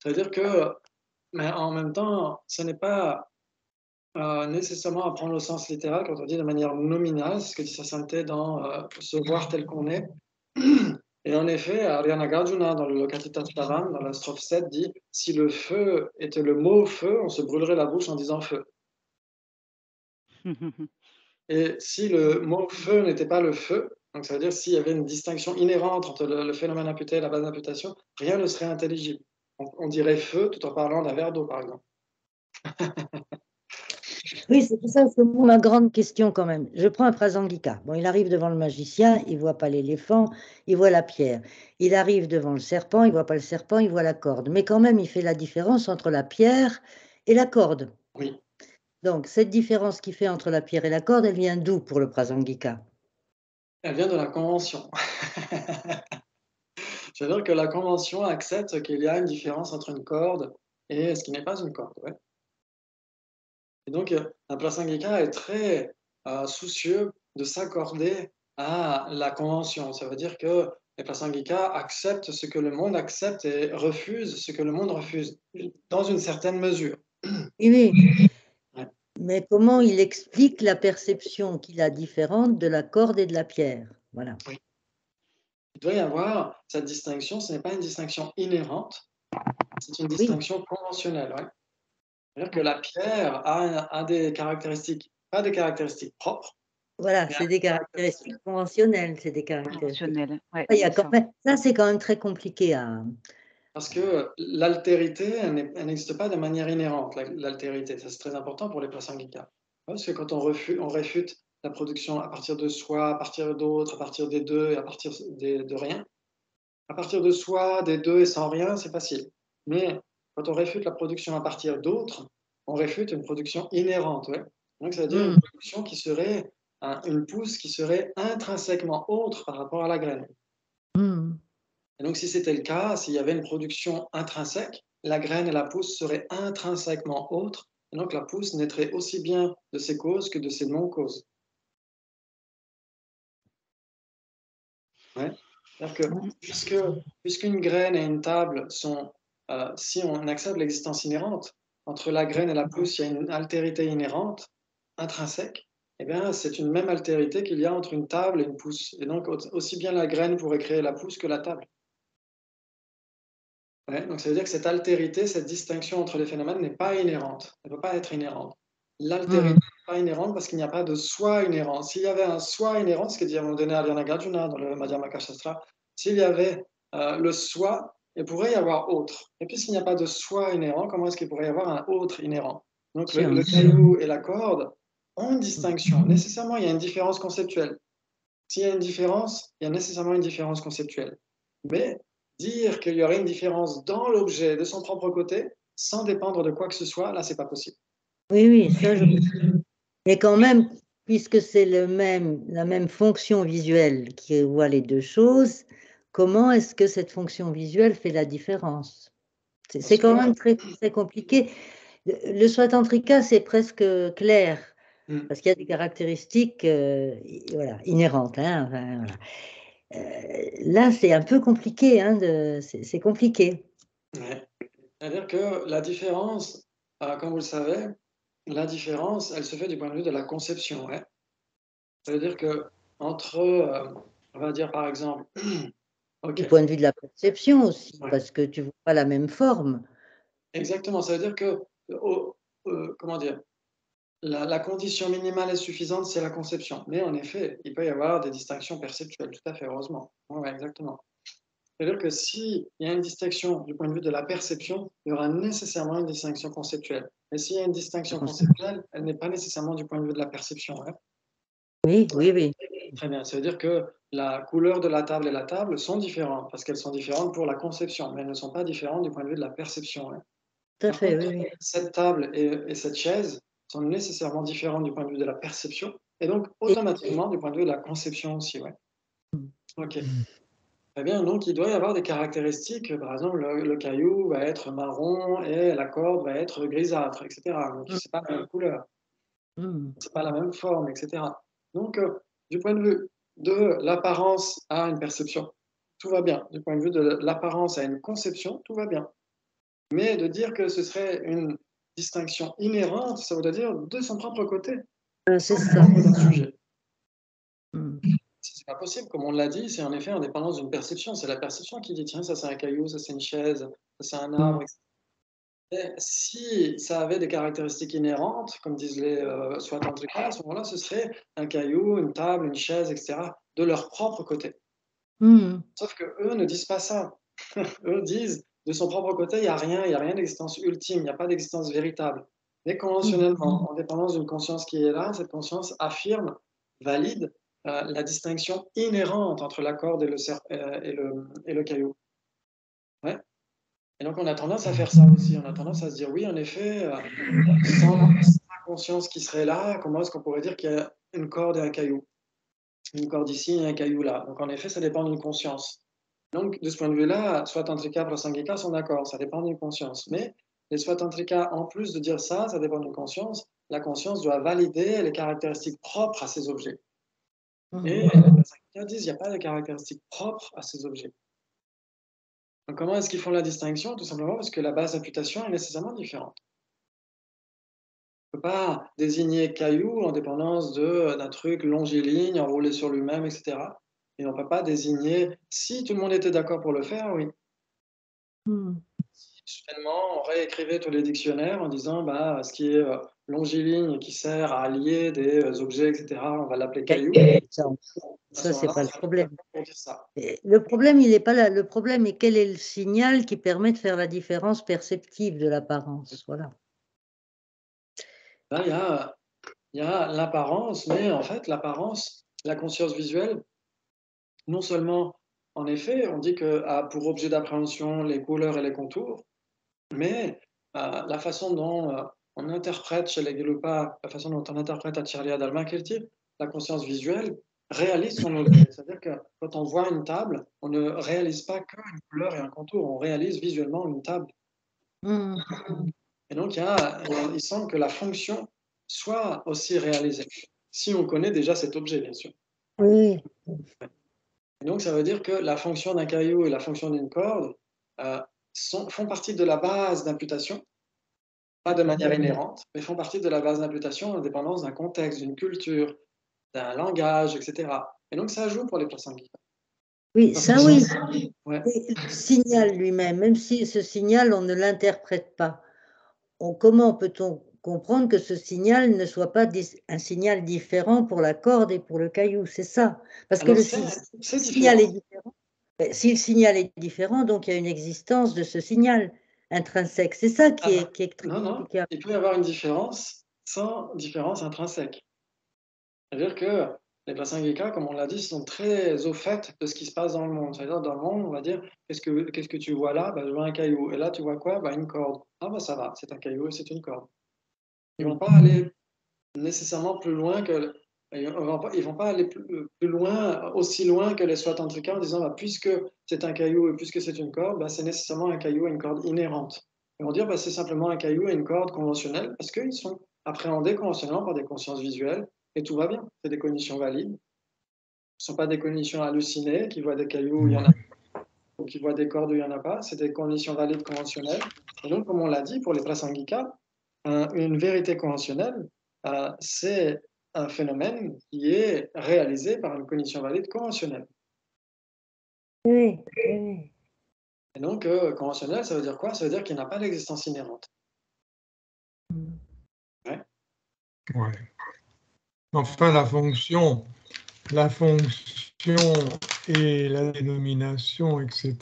Ça veut dire que, mais en même temps, ce n'est pas nécessairement à prendre au sens littéral quand on dit de manière nominale, c'est ce que dit sa sainteté dans se voir tel qu'on est. Et en effet, Arianagarjuna, dans le Lokatitastavam, dans la strophe 7, dit si le feu était le mot feu, on se brûlerait la bouche en disant feu. Et si le mot feu n'était pas le feu, donc ça veut dire s'il y avait une distinction inhérente entre le phénomène imputé et la base d'imputation, rien ne serait intelligible. On dirait feu tout en parlant d'un verre d'eau, par exemple. oui, c'est pour ça que moi, ma grande question quand même. Je prends un Prasangika. Bon, il arrive devant le magicien, il voit pas l'éléphant, il voit la pierre. Il arrive devant le serpent, il voit pas le serpent, il voit la corde. Mais quand même, il fait la différence entre la pierre et la corde. Oui, Donc, cette différence qu'il fait entre la pierre et la corde, elle vient d'où pour le Prasangika? elle vient de la convention. C'est-à-dire que la convention accepte qu'il y a une différence entre une corde et ce qui n'est pas une corde. Ouais. Et donc, un Prasangika est très soucieux de s'accorder à la convention. Ça veut dire que les Prasangika acceptent ce que le monde accepte et refusent ce que le monde refuse, dans une certaine mesure. Oui, oui. Ouais. Mais comment il explique la perception qu'il a différente de la corde et de la pierre? Voilà. Oui. Il doit y avoir cette distinction, ce n'est pas une distinction inhérente, c'est une Oui, distinction conventionnelle. Ouais. C'est-à-dire que Ouais, la pierre a des caractéristiques, pas des caractéristiques propres, voilà, mais a c'est des des caractéristiques caractéristiques conventionnelles, c'est des caractéristiques. conventionnelle. Ouais, Il y a c'est quand ça. même, ça, c'est quand même très compliqué à. parce que l'altérité, elle n'existe pas de manière inhérente, l'altérité. Ça, c'est très important pour les Prasangika. Parce que quand on réfute la production à partir de soi, à partir d'autres, à partir des deux et à partir de rien, à partir de soi, des deux et sans rien, c'est facile. Mais quand on réfute la production à partir d'autres, on réfute une production inhérente. Ouais. Donc, c'est-à-dire une Hmm, production qui serait, une pousse qui serait intrinsèquement autre par rapport à la graine. hmm. Et donc, si c'était le cas, s'il y avait une production intrinsèque, la graine et la pousse seraient intrinsèquement autres. Et donc, la pousse naîtrait aussi bien de ses causes que de ses non-causes. Ouais. C'est-à-dire que puisqu'une graine et une table sont, si on accepte l'existence inhérente, entre la graine et la pousse, il y a une altérité inhérente, intrinsèque, eh bien, c'est une même altérité qu'il y a entre une table et une pousse. Et donc, aussi bien la graine pourrait créer la pousse que la table. Ouais, donc ça veut dire que cette altérité, cette distinction entre les phénomènes n'est pas inhérente. Elle ne peut pas être inhérente. L'altérité Hmm. n'est pas inhérente parce qu'il n'y a pas de soi inhérent. S'il y avait un soi inhérent, ce que dit à un moment donné Ariana Gajuna dans le Madhyamaka Shastra, s'il y avait le soi, il pourrait y avoir autre. Et puisqu'il n'y a pas de soi inhérent, comment est-ce qu'il pourrait y avoir un autre inhérent? Donc le Science. caillou et la corde ont une distinction. Nécessairement, il y a une différence conceptuelle. S'il y a une différence, il y a nécessairement une différence conceptuelle. Mais dire qu'il y aurait une différence dans l'objet de son propre côté, sans dépendre de quoi que ce soit, là, c'est pas possible. Oui, oui, ça, mais quand même, puisque c'est la même fonction visuelle qui voit les deux choses, comment est-ce que cette fonction visuelle fait la différence? C'est Parce que, quand même très, très compliqué. Le Swatantrika, c'est presque clair, hmm, parce qu'il y a des caractéristiques voilà, inhérentes. Hein, enfin, voilà. Là, c'est un peu compliqué, hein, c'est compliqué. ouais. C'est-à-dire que la différence, comme vous le savez, la différence, elle se fait du point de vue de la conception. Ouais. Ça veut dire que entre, on va dire par exemple, Du ok, point de vue de la perception aussi, ouais, parce que tu ne vois pas la même forme. exactement, ça veut dire que, comment dire, la condition minimale et suffisante, c'est la conception. Mais en effet, il peut y avoir des distinctions perceptuelles, tout à fait, heureusement. Ouais, exactement. C'est-à-dire que s'il y a une distinction du point de vue de la perception, il y aura nécessairement une distinction conceptuelle. Et s'il y a une distinction conceptuelle, elle n'est pas nécessairement du point de vue de la perception. Hein. Oui, oui, oui. Très bien, ça veut dire que la couleur de la table et la table sont différentes, parce qu'elles sont différentes pour la conception, mais elles ne sont pas différentes du point de vue de la perception, hein. Tout à Par fait, contre, oui, oui. cette table et cette chaise sont nécessairement différentes du point de vue de la perception et donc Et automatiquement du point de vue de la conception aussi, ouais. OK. Mmh. Très bien, donc il doit y avoir des caractéristiques, par exemple le caillou va être marron et la corde va être grisâtre et cetera. Donc mmh, c'est pas la même couleur, mmh. c'est pas la même forme et cetera. Donc du point de vue de l'apparence à une perception, tout va bien. Du point de vue de l'apparence à une conception, tout va bien. Mais de dire que ce serait une distinction inhérente, ça voudrait dire de son propre côté, C'est sans ça. dépendre d'un sujet. Mmh. C'est pas possible, comme on l'a dit, c'est en effet en dépendance d'une perception. C'est la perception qui dit: «Tiens, ça c'est un caillou, ça c'est une chaise, ça c'est un arbre», et cetera. Et si ça avait des caractéristiques inhérentes, comme disent les Swatantrika, à ce moment-là, ce serait un caillou, une table, une chaise, et cetera, de leur propre côté. Mmh. Sauf qu'eux ne disent pas ça. Eux disent: «De son propre côté, il y a rien d'existence ultime, il n'y a pas d'existence véritable». Mais Mmh. conventionnellement, en dépendance d'une conscience qui est là, cette conscience affirme, valide, la distinction inhérente entre la corde et le caillou. Ouais, et donc on a tendance à faire ça aussi. On a tendance à se dire: «Oui, en effet, sans la conscience qui serait là, comment est-ce qu'on pourrait dire qu'il y a une corde et un caillou? Une corde ici et un caillou là». Donc en effet, ça dépend d'une conscience. Donc, de ce point de vue-là, Swatantrika, Prasangika sont d'accord, ça dépend d'une conscience. Mais les Swatantrika, en plus de dire ça, ça dépend d'une conscience, la conscience doit valider les caractéristiques propres à ces objets. Et les Prasangika disent qu'il n'y a pas de caractéristiques propres à ces objets. Donc, comment est-ce qu'ils font la distinction? Tout simplement parce que la base d'imputation est nécessairement différente. On ne peut pas désigner caillou en dépendance d'un truc longiligne, enroulé sur lui-même, etc. Et on ne peut pas désigner, si tout le monde était d'accord pour le faire, oui. Mmh. Soudainement, on réécrivait tous les dictionnaires en disant, bah, ce qui est longiligne, qui sert à allier des objets, etc., on va l'appeler caillou. Ça, À ce c'est moment-là, pas le on va problème. pour dire ça. Et le problème, il est pas là. Le problème est quel est le signal qui permet de faire la différence perceptive de l'apparence. Voilà. Là, il y a l'apparence, mais en fait, l'apparence, la conscience visuelle, non seulement, en effet, on dit que a pour objet d'appréhension les couleurs et les contours, mais la façon dont on interprète chez les Gelupa, la façon dont on interprète Acharya Dharmakirti, la conscience visuelle réalise son objet. C'est-à-dire que quand on voit une table, on ne réalise pas qu'une couleur et un contour, on réalise visuellement une table. Mmh. Et donc il semble que la fonction soit aussi réalisée, si on connaît déjà cet objet, bien sûr. Oui. Et donc ça veut dire que la fonction d'un caillou et la fonction d'une corde font partie de la base d'imputation, pas de manière inhérente, mais font partie de la base d'imputation en dépendance d'un contexte, d'une culture, d'un langage, etc. Et donc ça joue pour les Prasangika. Oui, Parce ça que oui. ouais. Et le signal lui-même, même si ce signal, on ne l'interprète pas, comment peut-on comprendre que ce signal ne soit pas un signal différent pour la corde et pour le caillou? C'est ça. Parce que Alors le c'est signal différent. est différent. Si le signal est différent, donc il y a une existence de ce signal intrinsèque. C'est ça qui est très Non, compliqué. il peut y avoir une différence sans différence intrinsèque. C'est-à-dire que les Prasangika, comme on l'a dit, sont très au fait de ce qui se passe dans le monde. C'est-à-dire dans le monde, on va dire, qu'est-ce que tu vois là? Bah, je vois un caillou. Et là, tu vois quoi? Bah, une corde. Ah bah ça va, c'est un caillou et c'est une corde. Ils vont pas aller nécessairement plus loin que ils vont pas aller plus loin, aussi loin que les Swatantrika en disant bah, puisque c'est un caillou et puisque c'est une corde, bah, c'est nécessairement un caillou et une corde inhérente. Ils vont dire bah, c'est simplement un caillou et une corde conventionnelle parce qu'ils sont appréhendés conventionnellement par des consciences visuelles et tout va bien. C'est des cognitions valides. Ce ne sont pas des cognitions hallucinées qui voient des cailloux où il y en a ou qui voient des cordes où il n'y en a pas. C'est des cognitions valides conventionnelles. Et donc, comme on l'a dit, pour les Prasangika, une vérité conventionnelle, c'est un phénomène qui est réalisé par une cognition valide conventionnelle. Oui, oui. Et donc, conventionnel, ça veut dire quoi? Ça veut dire qu'il n'y a pas d'existence inhérente. Ouais. Ouais. Enfin, la fonction et la dénomination, etc.,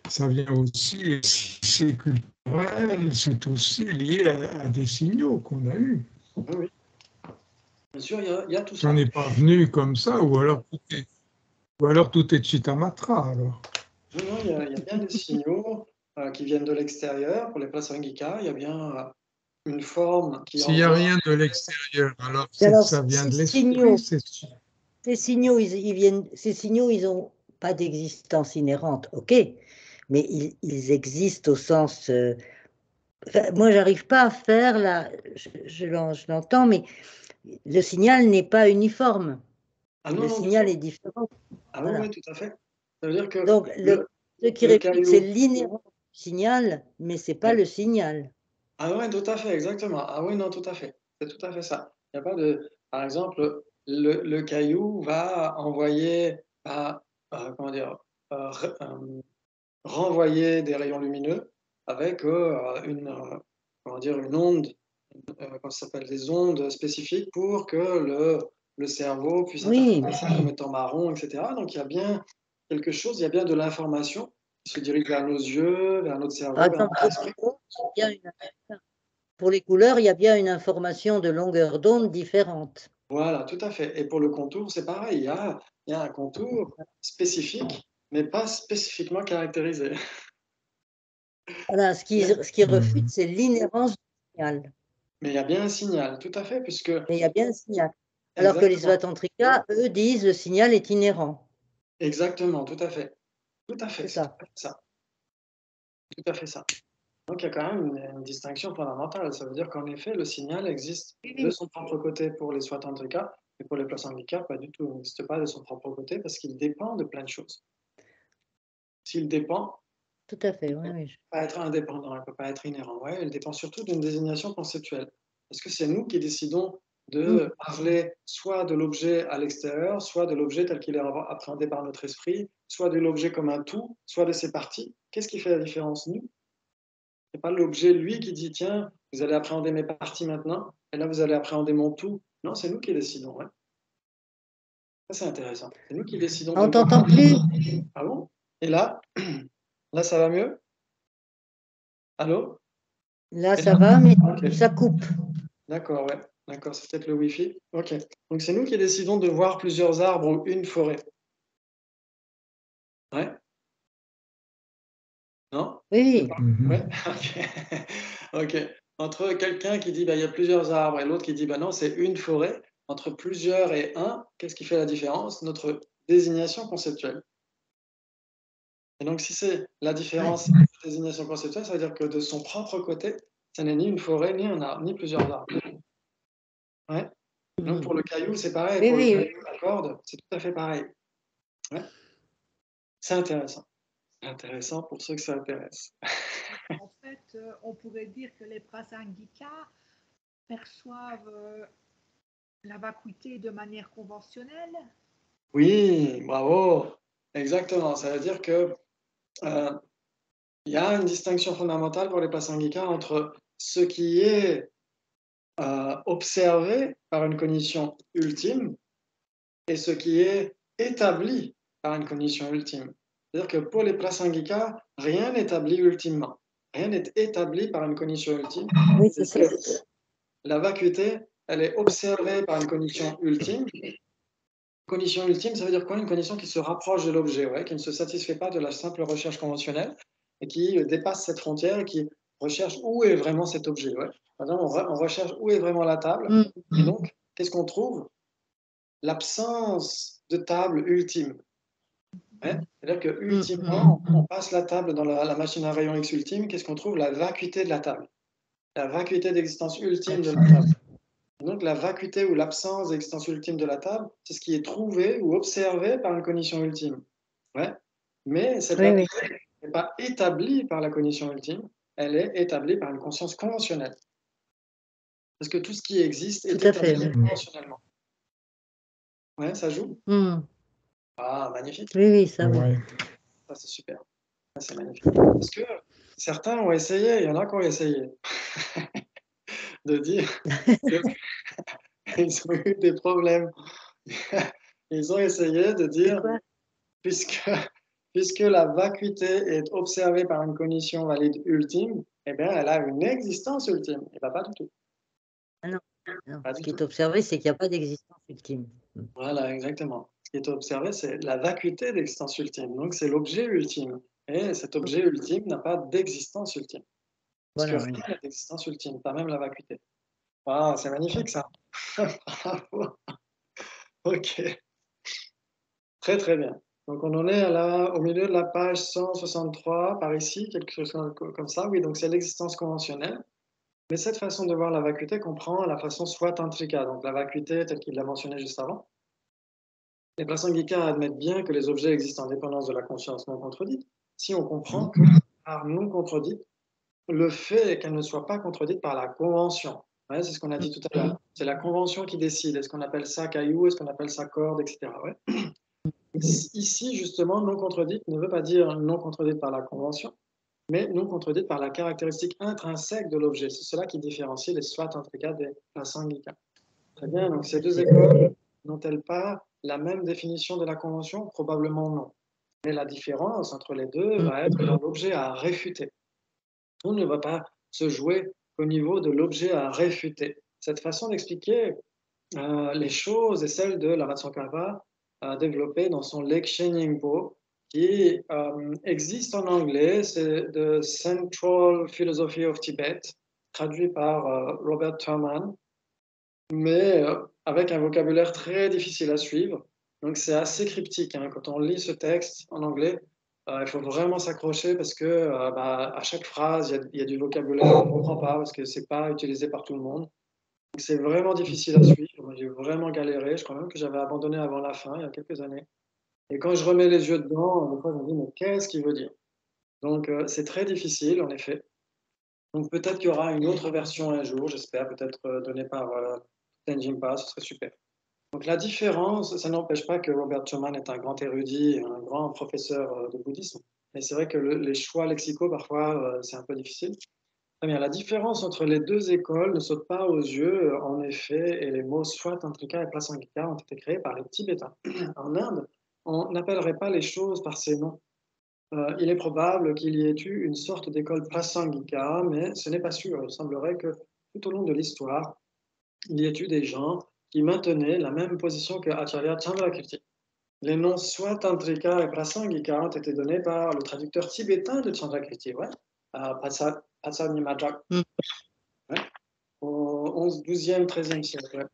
ça vient aussi, c'est culturel, c'est aussi lié à des signaux qu'on a eus. Oui, oui. Bien sûr, il y a tout Ça ça. n'est pas venu comme ça, ou alors tout est Chittamatra, alors. Non, il y a bien des signaux qui viennent de l'extérieur. Pour les Prasangika, il y a bien une forme qui S'il n'y a envoie. rien de l'extérieur, alors Alors, ça vient de ces l'esprit, signaux, c'est sûr. ces signaux, ils n'ont pas d'existence inhérente, ok, mais ils existent au sens. Enfin, moi, j'arrive pas à faire là, je l'entends, mais le signal n'est pas uniforme. Ah non, Le non, du signal tout. est différent. Ah oui, Voilà. oui, tout à fait. Ça veut dire que Donc, ce qui le réplique, c'est caillou. l'inhérent du signal, mais c'est pas Oui. le signal. Ah ouais, tout à fait, exactement. Ah oui, non, tout à fait. C'est tout à fait ça. Il n'y a pas de. Par exemple, le caillou va envoyer comment dire, euh, re- euh, renvoyer des rayons lumineux avec comment dire, une onde, comment ça s'appelle, des ondes spécifiques pour que le cerveau puisse Oui. interpréter ça comme étant marron, etc. Donc il y a bien quelque chose, il y a bien de l'information qui se dirige vers nos yeux, vers notre Par cerveau, vers exemple, notre esprit. pour les couleurs, il y a bien une information de longueur d'onde différente. Voilà, tout à fait. Et pour le contour, c'est pareil. Il y a un contour spécifique, mais pas spécifiquement caractérisé. Voilà, ce qui refute, c'est l'inhérence du signal. Mais il y a bien un signal, tout à fait, puisque Mais il y a bien un signal. Alors que les exactement, Svatantrika, eux, disent le signal est inhérent. exactement, tout à fait, tout à fait, C'est c'est tout ça. à fait ça, tout à fait ça. Donc il y a quand même une distinction fondamentale. Ça veut dire qu'en effet, le signal existe de Oui, son propre côté pour les Svatantrika, et pour les Prasangika, pas du tout. Il n'existe pas de son propre côté parce qu'il dépend de plein de choses. S'il dépend, tout à fait. Oui, oui. pas être indépendant, elle ne peut pas être inhérent. Ouais, elle dépend surtout d'une désignation conceptuelle. Parce que c'est nous qui décidons de parler soit de l'objet à l'extérieur, soit de l'objet tel qu'il est appréhendé par notre esprit, soit de l'objet comme un tout, soit de ses parties. Qu'est-ce qui fait la différence, nous? Ce n'est pas l'objet, lui, qui dit, tiens, vous allez appréhender mes parties maintenant, et là, vous allez appréhender mon tout. Non, c'est nous qui décidons. Ouais. Ça, c'est intéressant. C'est nous qui décidons de On voir. t'entend plus. Ah bon? Et là, là, ça va mieux? Allô? Là, Et ça là? va, mais Ok. ça coupe. D'accord, ouais. D'accord, c'est peut-être le Wi-Fi. Ok. Donc c'est nous qui décidons de voir plusieurs arbres ou une forêt. Ouais? Non? Oui, Ouais? Ok. Ok. Entre quelqu'un qui dit bah, il y a plusieurs arbres et l'autre qui dit bah non, c'est une forêt, entre plusieurs et un, qu'est-ce qui fait la différence? Notre désignation conceptuelle. Et donc si c'est la différence, oui. de désignation conceptuelle, ça veut dire que de son propre côté, ça n'est ni une forêt, ni un arbre, ni plusieurs arbres. Ouais? Donc pour le caillou, c'est pareil. Oui, Pour le oui, caillou, la corde, c'est tout à fait pareil. Ouais? C'est intéressant. C'est intéressant pour ceux que ça intéresse. En fait, on pourrait dire que les Prasangika perçoivent la vacuité de manière conventionnelle. Oui, bravo. Exactement. Ça veut dire que il y a une distinction fondamentale pour les Prasangika entre ce qui est observé par une cognition ultime et ce qui est établi par une cognition ultime. C'est-à-dire que pour les Prasangika, rien n'est établi ultimement. Rien n'est établi par une cognition ultime. Oui, c'est ça. La vacuité, elle est observée par une cognition ultime. Condition ultime, ça veut dire quoi? Une condition qui se rapproche de l'objet, ouais, qui ne se satisfait pas de la simple recherche conventionnelle et qui dépasse cette frontière et qui recherche où est vraiment cet objet. Ouais. Par exemple, on recherche où est vraiment la table. Et donc, qu'est-ce qu'on trouve? L'absence de table ultime. Ouais. C'est-à-dire que ultimement, on passe la table dans la machine à rayons X ultime. Qu'est-ce qu'on trouve? La vacuité de la table. La vacuité d'existence ultime de la table. Donc la vacuité ou l'absence d'existence ultime de la table, c'est ce qui est trouvé ou observé par une cognition ultime. Ouais. Mais cette Oui, oui. vacuité n'est pas établie par la cognition ultime, elle est établie par une conscience conventionnelle. Parce que tout ce qui existe est Tout à fait. établi conventionnellement. Ouais, ça joue? Oui, Ah, magnifique. oui, ça oui. Ouais. Ça, c'est super. Ça, c'est magnifique. Parce que certains ont essayé, il y en a qui ont essayé de dire qu'ils ont eu des problèmes. Ils ont essayé de C'est dire quoi? puisque la vacuité est observée par une cognition valide ultime, eh bien, elle a une existence ultime. Eh bien, pas du tout. Ah non. Non, Pas ce du qui tout. est observé, c'est qu'il n'y a pas d'existence ultime. Voilà, exactement. Ce qui est observé, c'est la vacuité d'existence ultime. Donc, c'est l'objet ultime. Et cet objet ultime n'a pas d'existence ultime. Parce que Voilà, oui. rien n'a d'existence ultime, pas même la vacuité. Ah, c'est magnifique ça. Bravo. Ok, très très bien. Donc on en est au milieu de la page 163 par ici, quelque chose comme ça. Oui, donc c'est l'existence conventionnelle. Mais cette façon de voir la vacuité comprend la façon swatantrika, donc la vacuité telle qu'il l'a mentionné juste avant. Les Prasangika admettent bien que les objets existent en dépendance de la conscience non contredite, si on comprend que par non contredite, le fait qu'elle ne soit pas contredite par la convention. Ouais, c'est ce qu'on a dit tout à l'heure. C'est la convention qui décide. Est-ce qu'on appelle ça caillou, est-ce qu'on appelle ça corde, etc. Ouais. Ici, justement, non contredite ne veut pas dire non contredite par la convention, mais non contredite par la caractéristique intrinsèque de l'objet. C'est cela qui différencie les swatantrika des prasangika. Très bien, donc ces deux écoles n'ont-elles pas la même définition de la convention? Probablement non. Mais la différence entre les deux va être dans l'objet à réfuter. Tout ne va pas se jouer au niveau de l'objet à réfuter. Cette façon d'expliquer les choses est celle de Lama-Tsongkhapa développée dans son Lekshe Nyingpo, qui existe en anglais, c'est The Central Philosophy of Tibet, traduit par Robert Thurman, mais avec un vocabulaire très difficile à suivre. Donc c'est assez cryptique, hein. Quand on lit ce texte en anglais, il faut vraiment s'accrocher parce que à chaque phrase, il y a du vocabulaire qu'on ne comprend pas parce que c'est pas utilisé par tout le monde. Donc c'est vraiment difficile à suivre. Moi, j'ai vraiment galéré. Je crois même que j'avais abandonné avant la fin, il y a quelques années. Et quand je remets les yeux dedans, des fois, je me dis, mais qu'est-ce qu'il veut dire? Donc c'est très difficile, en effet. Donc peut-être qu'il y aura une autre version un jour, j'espère, peut-être donnée par Tenjinpa, ce serait super. Donc la différence, ça n'empêche pas que Robert Schumann est un grand érudit, un grand professeur de bouddhisme. Mais c'est vrai que les choix lexicaux, parfois, c'est un peu difficile. Très bien, la différence entre les deux écoles ne saute pas aux yeux, en effet, et les mots Swatantrika et Prasangika ont été créés par les Tibétains. En Inde, on n'appellerait pas les choses par ces noms. Il est probable qu'il y ait eu une sorte d'école Prasangika, mais ce n'est pas sûr. Il semblerait que tout au long de l'histoire, il y ait eu des gens qui maintenaient la même position que Acharya Chandrakirti. Les noms Swatantrika et Prasangika ont été donnés par le traducteur tibétain de Chandrakirti, ouais, Patsanimajak, ouais, au 12e, 13e siècle. Ouais.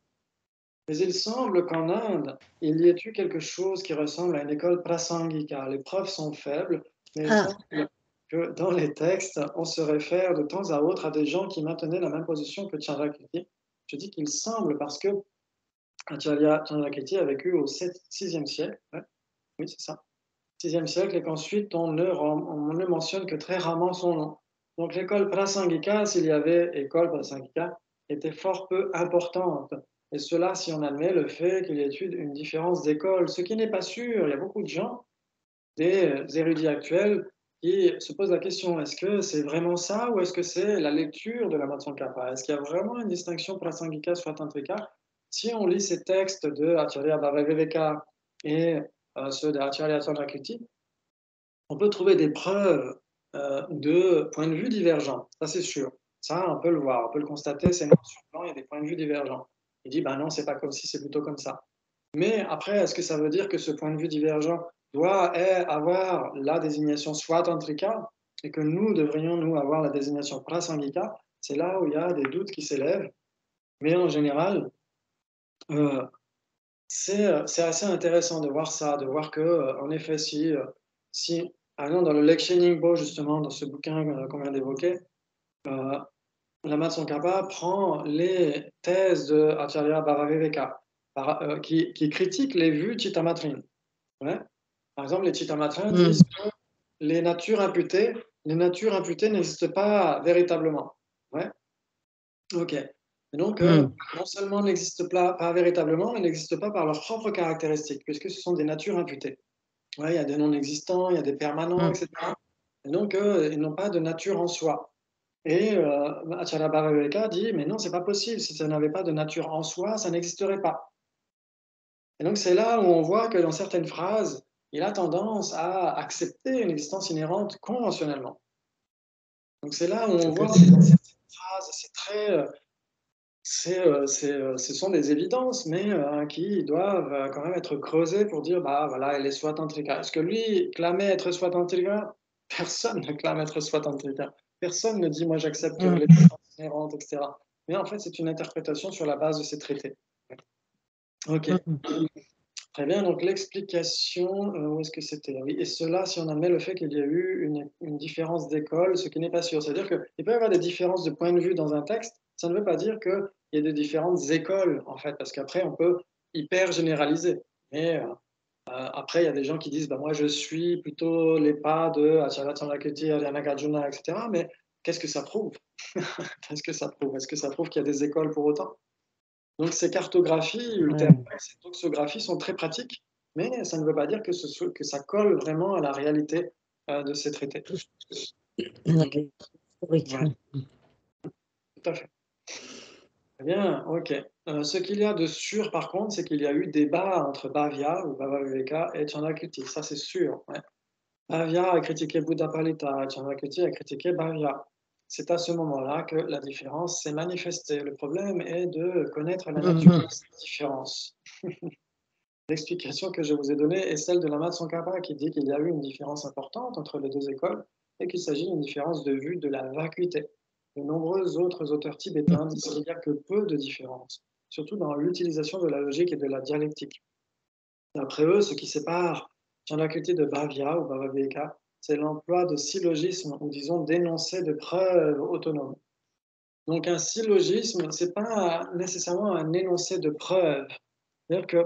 Mais il semble qu'en Inde, il y ait eu quelque chose qui ressemble à une école Prasangika. Les preuves sont faibles, mais il semble que dans les textes, on se réfère de temps à autre à des gens qui maintenaient la même position que Chandrakirti. Je dis qu'il semble parce que Acharya Chandrakirti a vécu au 6e siècle. Ouais. Oui, c'est ça. 6e siècle, et qu'ensuite on ne mentionne que très rarement son nom. Donc l'école Prasangika, s'il y avait école Prasangika, était fort peu importante. Et cela, si on admet le fait qu'il y ait eu une différence d'école, ce qui n'est pas sûr. Il y a beaucoup de gens, des érudits actuels, qui se posent la question, est-ce que c'est vraiment ça ou est-ce que c'est la lecture de la Tsongkhapa? Est-ce qu'il y a vraiment une distinction Prasangika Swatantrika? Si on lit ces textes de Acharya Bhavaviveka et ceux d'Acharya Chandrakirti, on peut trouver des preuves de points de vue divergents. Ça, c'est sûr. Ça, on peut le voir, on peut le constater, c'est noir sur blanc, il y a des points de vue divergents. Il dit, ben non, c'est pas comme si, c'est plutôt comme ça. Mais après, est-ce que ça veut dire que ce point de vue divergent doit avoir la désignation Swatantrika et que nous devrions, nous, avoir la désignation Prasangika? C'est là où il y a des doutes qui s'élèvent. Mais en général, c'est assez intéressant de voir ça, de voir que, en effet, si par exemple, dans le Lekshe Nyingpo, justement, dans ce bouquin qu'on vient d'évoquer, Lama Tsongkhapa prend les thèses de Acharya Bhavaviveka, qui critiquent les vues chittamatrines. Ouais. Par exemple, les chittamatrins disent que les natures imputées n'existent pas véritablement. Ouais. Ok. Et donc, non seulement n'existent pas véritablement, mais n'existent pas par leurs propres caractéristiques, puisque ce sont des natures imputées. Ouais, il y a des non-existants, il y a des permanents, etc. Et donc, ils n'ont pas de nature en soi. Et Acharya Bhavaviveka dit, mais non, c'est pas possible. Si ça n'avait pas de nature en soi, ça n'existerait pas. Et donc, c'est là où on voit que dans certaines phrases, il a tendance à accepter une existence inhérente conventionnellement. Donc, c'est là où on voit que dans certaines phrases, c'est très ce sont des évidences, mais qui doivent quand même être creusées pour dire, bah voilà, elle est Swatantrika. Est-ce que lui clamait être Swatantrika? Personne ne clame être Swatantrika. Personne ne dit, moi j'accepte les différences inhérentes, etc. Mais en fait, c'est une interprétation sur la base de ces traités. Ok. Très bien, donc l'explication, où est-ce que c'était? Oui, et cela si on admet le fait qu'il y a eu une différence d'école, ce qui n'est pas sûr. C'est-à-dire qu'il peut y avoir des différences de point de vue dans un texte, ça ne veut pas dire qu'il y a de différentes écoles, en fait, parce qu'après, on peut hyper généraliser. Mais après, il y a des gens qui disent, bah, moi, je suis plutôt les pas de Acharya Chandrakirti, Ariana Nagarjuna, etc. Mais qu'est-ce que ça prouve? Qu'est-ce que ça prouve? Est-ce que ça prouve qu'il y a des écoles pour autant? Donc ces cartographies ultérieures, ces toxographies sont très pratiques, mais ça ne veut pas dire que ça colle vraiment à la réalité de ces traités. Historique. Ouais, tout à fait. Très bien, ok. Ce qu'il y a de sûr, par contre, c'est qu'il y a eu débat entre Bhavya ou Bhavaviveka et Chandrakirti, ça c'est sûr. Ouais. Bhavya a critiqué Buddhapalita et Chandrakirti a critiqué Bhavya. C'est à ce moment-là que la différence s'est manifestée. Le problème est de connaître la nature de cette différence. L'explication que je vous ai donnée est celle de Lama Tsongkhapa qui dit qu'il y a eu une différence importante entre les deux écoles et qu'il s'agit d'une différence de vue de la vacuité. De nombreux autres auteurs tibétains disent qu'il n'y a que peu de différence, surtout dans l'utilisation de la logique et de la dialectique. D'après eux, ce qui sépare Chandrakirti de Bhavya ou Bhavaveka, c'est l'emploi de syllogismes ou disons d'énoncés de preuves autonomes. Donc un syllogisme, ce n'est pas nécessairement un énoncé de preuve. C'est-à-dire que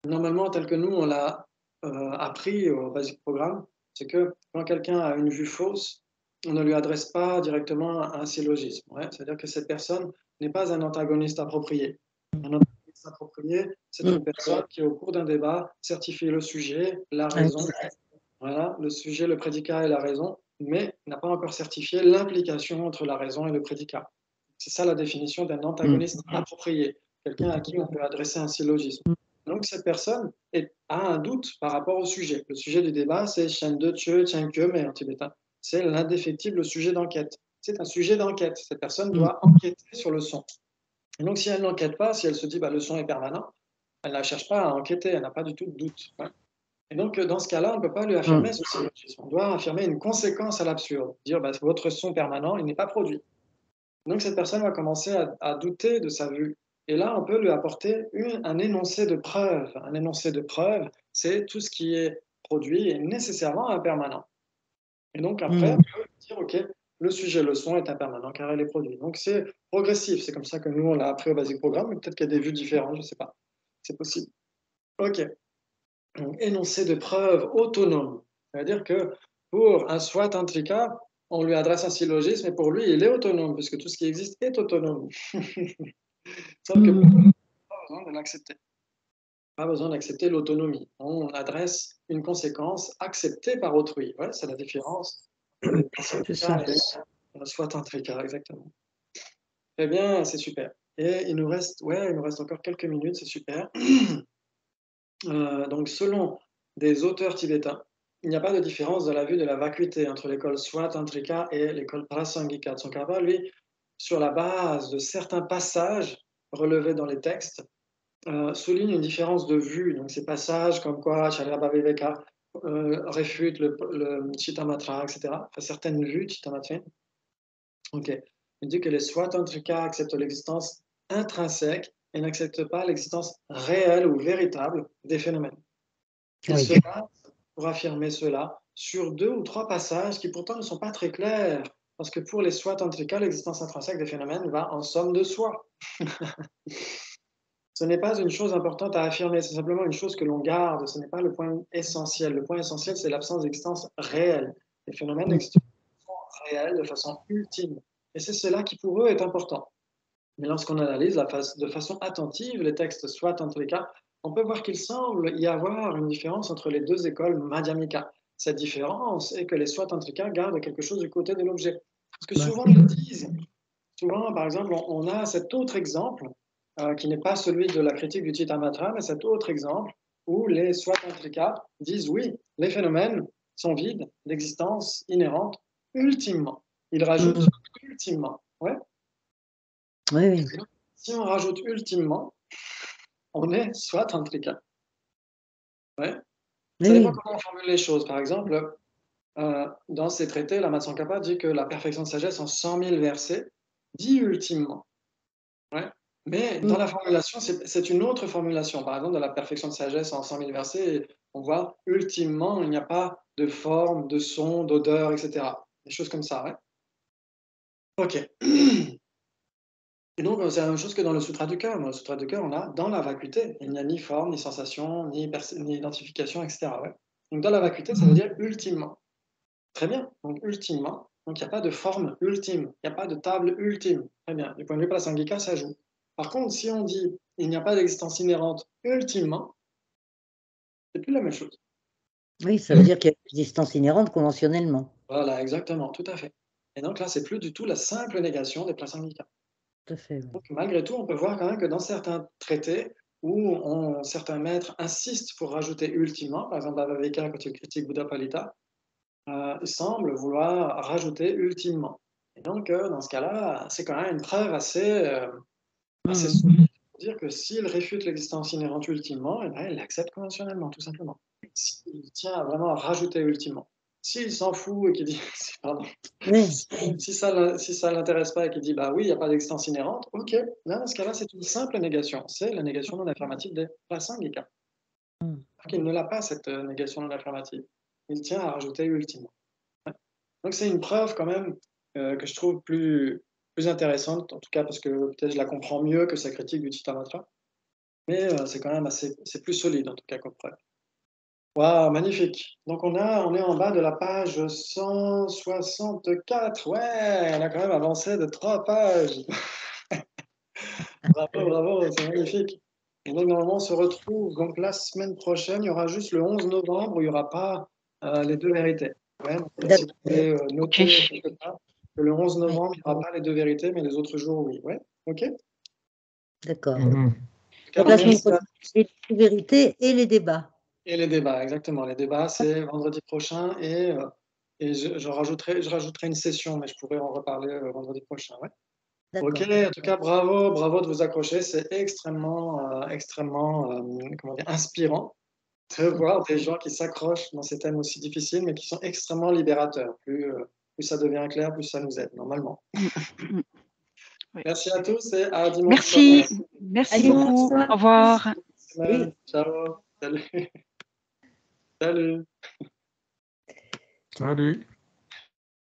normalement, tel que nous, on l'a appris au Basic Programme, c'est que quand quelqu'un a une vue fausse, on ne lui adresse pas directement un syllogisme. Ouais. C'est-à-dire que cette personne n'est pas un antagoniste approprié. Un antagoniste approprié, c'est une personne qui, au cours d'un débat, certifie le sujet, la raison, voilà, le sujet, le prédicat et la raison, mais n'a pas encore certifié l'implication entre la raison et le prédicat. C'est ça la définition d'un antagoniste approprié, quelqu'un à qui on peut adresser un syllogisme. Donc cette personne a un doute par rapport au sujet. Le sujet du débat, c'est Shen de Chö, Chen Kyo, mais en tibétain, c'est l'indéfectible sujet d'enquête. C'est un sujet d'enquête. Cette personne doit enquêter sur le son. Et donc si elle n'enquête pas, si elle se dit bah, le son est permanent, elle ne cherche pas à enquêter, elle n'a pas du tout de doute. Hein. Et donc, dans ce cas-là, on ne peut pas lui affirmer ce syllogisme. On doit affirmer une conséquence à l'absurde. Dire, bah, votre son permanent, il n'est pas produit. Donc, cette personne va commencer à douter de sa vue. Et là, on peut lui apporter un énoncé de preuve. Un énoncé de preuve, c'est tout ce qui est produit est nécessairement impermanent. Et donc, après, on peut dire, OK, le sujet, le son est impermanent car il est produit. Donc, c'est progressif. C'est comme ça que nous, on l'a appris au Basic Programme. Mais peut-être qu'il y a des vues différentes, je ne sais pas. C'est possible. OK. Donc, énoncé de preuve autonome. C'est-à-dire que pour un Swatantrika, on lui adresse un syllogisme et pour lui, il est autonome, puisque tout ce qui existe est autonome. Sauf que on n'a pas besoin de l'accepter. Pas besoin d'accepter l'autonomie. On adresse une conséquence acceptée par autrui. Ouais, c'est la différence. C'est ça. Swatantrika, exactement. Très bien, c'est super. Et il nous reste encore quelques minutes, c'est super. Donc, selon des auteurs tibétains, il n'y a pas de différence dans la vue de la vacuité entre l'école Swatantrika et l'école Prasangika. Tsongkhapa, lui, sur la base de certains passages relevés dans les textes, souligne une différence de vue. Donc, ces passages comme quoi Acharya Bhaviveka réfute le Chittamatra, etc. Enfin, certaines vues Chittamatra. Ok. Il dit que les Swatantrika acceptent l'existence intrinsèque et n'acceptent pas l'existence réelle ou véritable des phénomènes. Et cela, pour affirmer cela, sur 2 ou 3 passages qui pourtant ne sont pas très clairs, parce que pour les Swatantrika, l'existence intrinsèque des phénomènes va en somme de soi. Ce n'est pas une chose importante à affirmer, c'est simplement une chose que l'on garde, ce n'est pas le point essentiel. Le point essentiel, c'est l'absence d'existence réelle. Les phénomènes existent de façon réelle, de façon ultime. Et c'est cela qui, pour eux, est important. Mais lorsqu'on analyse de façon attentive les textes Swatantrika, on peut voir qu'il semble y avoir une différence entre les deux écoles Madhyamika. Cette différence est que les Swatantrika gardent quelque chose du côté de l'objet. Parce que souvent, ils disent, souvent, par exemple, on a cet autre exemple, qui n'est pas celui de la critique du Chittamatra, mais cet autre exemple où les Swatantrika disent oui, les phénomènes sont vides d'existence inhérente ultimement. Ils rajoutent ultimement. Ouais. Oui, oui. Si on rajoute ultimement, on est soit intricat. Ouais. Ça Oui, dépend oui. comment on formule les choses. Par exemple, dans ces traités, la Tsongkhapa dit que la perfection de sagesse en 100 000 versets dit ultimement. Ouais. Mais dans la formulation, c'est une autre formulation. Par exemple, dans la perfection de sagesse en 100 000 versets, on voit ultimement, il n'y a pas de forme, de son, d'odeur, etc. Des choses comme ça, ouais. Ok. Et donc, c'est la même chose que dans le Sutra du cœur. Dans le Sutra du cœur, on a dans la vacuité. Il n'y a ni forme, ni sensation, ni identification, etc. Ouais. Donc, dans la vacuité, ça veut dire ultimement. Très bien. Donc, ultimement. Donc, il n'y a pas de forme ultime. Il n'y a pas de table ultime. Très bien. Du point de vue Prasangika, ça joue. Par contre, si on dit il n'y a pas d'existence inhérente ultimement, c'est plus la même chose. Oui, ça veut dire qu'il y a une existence inhérente conventionnellement. Voilà, exactement, tout à fait. Et donc là, c'est plus du tout la simple négation des Prasangika. Tout à fait. Oui. Donc, malgré tout, on peut voir quand même que dans certains traités où certains maîtres insistent pour rajouter ultimement, par exemple Bhavaveka quand il critique Buddha Palita, il semble vouloir rajouter ultimement. Et donc, dans ce cas-là, c'est quand même une preuve assez solide pour dire que s'il réfute l'existence inhérente ultimement, eh ben, il l'accepte conventionnellement, tout simplement. S'il tient vraiment à rajouter ultimement. S'il s'en fout et qu'il dit, pardon, Oui. si ça l'intéresse pas et qu'il dit bah oui, il n'y a pas d'existence inhérente, ok, là dans ce cas-là, c'est une simple négation. C'est la négation non affirmative des Prasangika. Il ne l'a pas, cette négation non affirmative. Il tient à rajouter ultimement. Donc c'est une preuve quand même que je trouve plus intéressante, en tout cas parce que peut-être je la comprends mieux que sa critique du Chittamatra. Mais c'est quand même c'est plus solide en tout cas comme preuve. Waouh, magnifique. Donc on est en bas de la page 164. Ouais, on a quand même avancé de 3 pages. Bravo, bravo, c'est magnifique. Et donc normalement on se retrouve donc la semaine prochaine. Il y aura juste le 11 novembre où il n'y aura pas les deux vérités. Ouais, donc, si vous pouvez noter Ok. quelque part que le 11 Oui. novembre il n'y aura pas les deux vérités, mais les autres jours oui. Ouais, ok. D'accord. Mhm. En tout cas, Donc la semaine merci à prochaine, les vérités et les débats. Et les débats, exactement. Les débats, c'est vendredi prochain et je rajouterai une session, mais je pourrais en reparler vendredi prochain. Ouais. Ok, D'accord. en tout cas, bravo, bravo de vous accrocher. C'est extrêmement, comment dire, inspirant de voir des gens qui s'accrochent dans ces thèmes aussi difficiles, mais qui sont extrêmement libérateurs. Plus ça devient clair, plus ça nous aide, normalement. Mm, mm. Oui. Merci à tous et à dimanche Merci. prochain. Merci Allez, beaucoup. bonsoir. Au revoir. Oui. Ciao. Salut. Salut. Salut.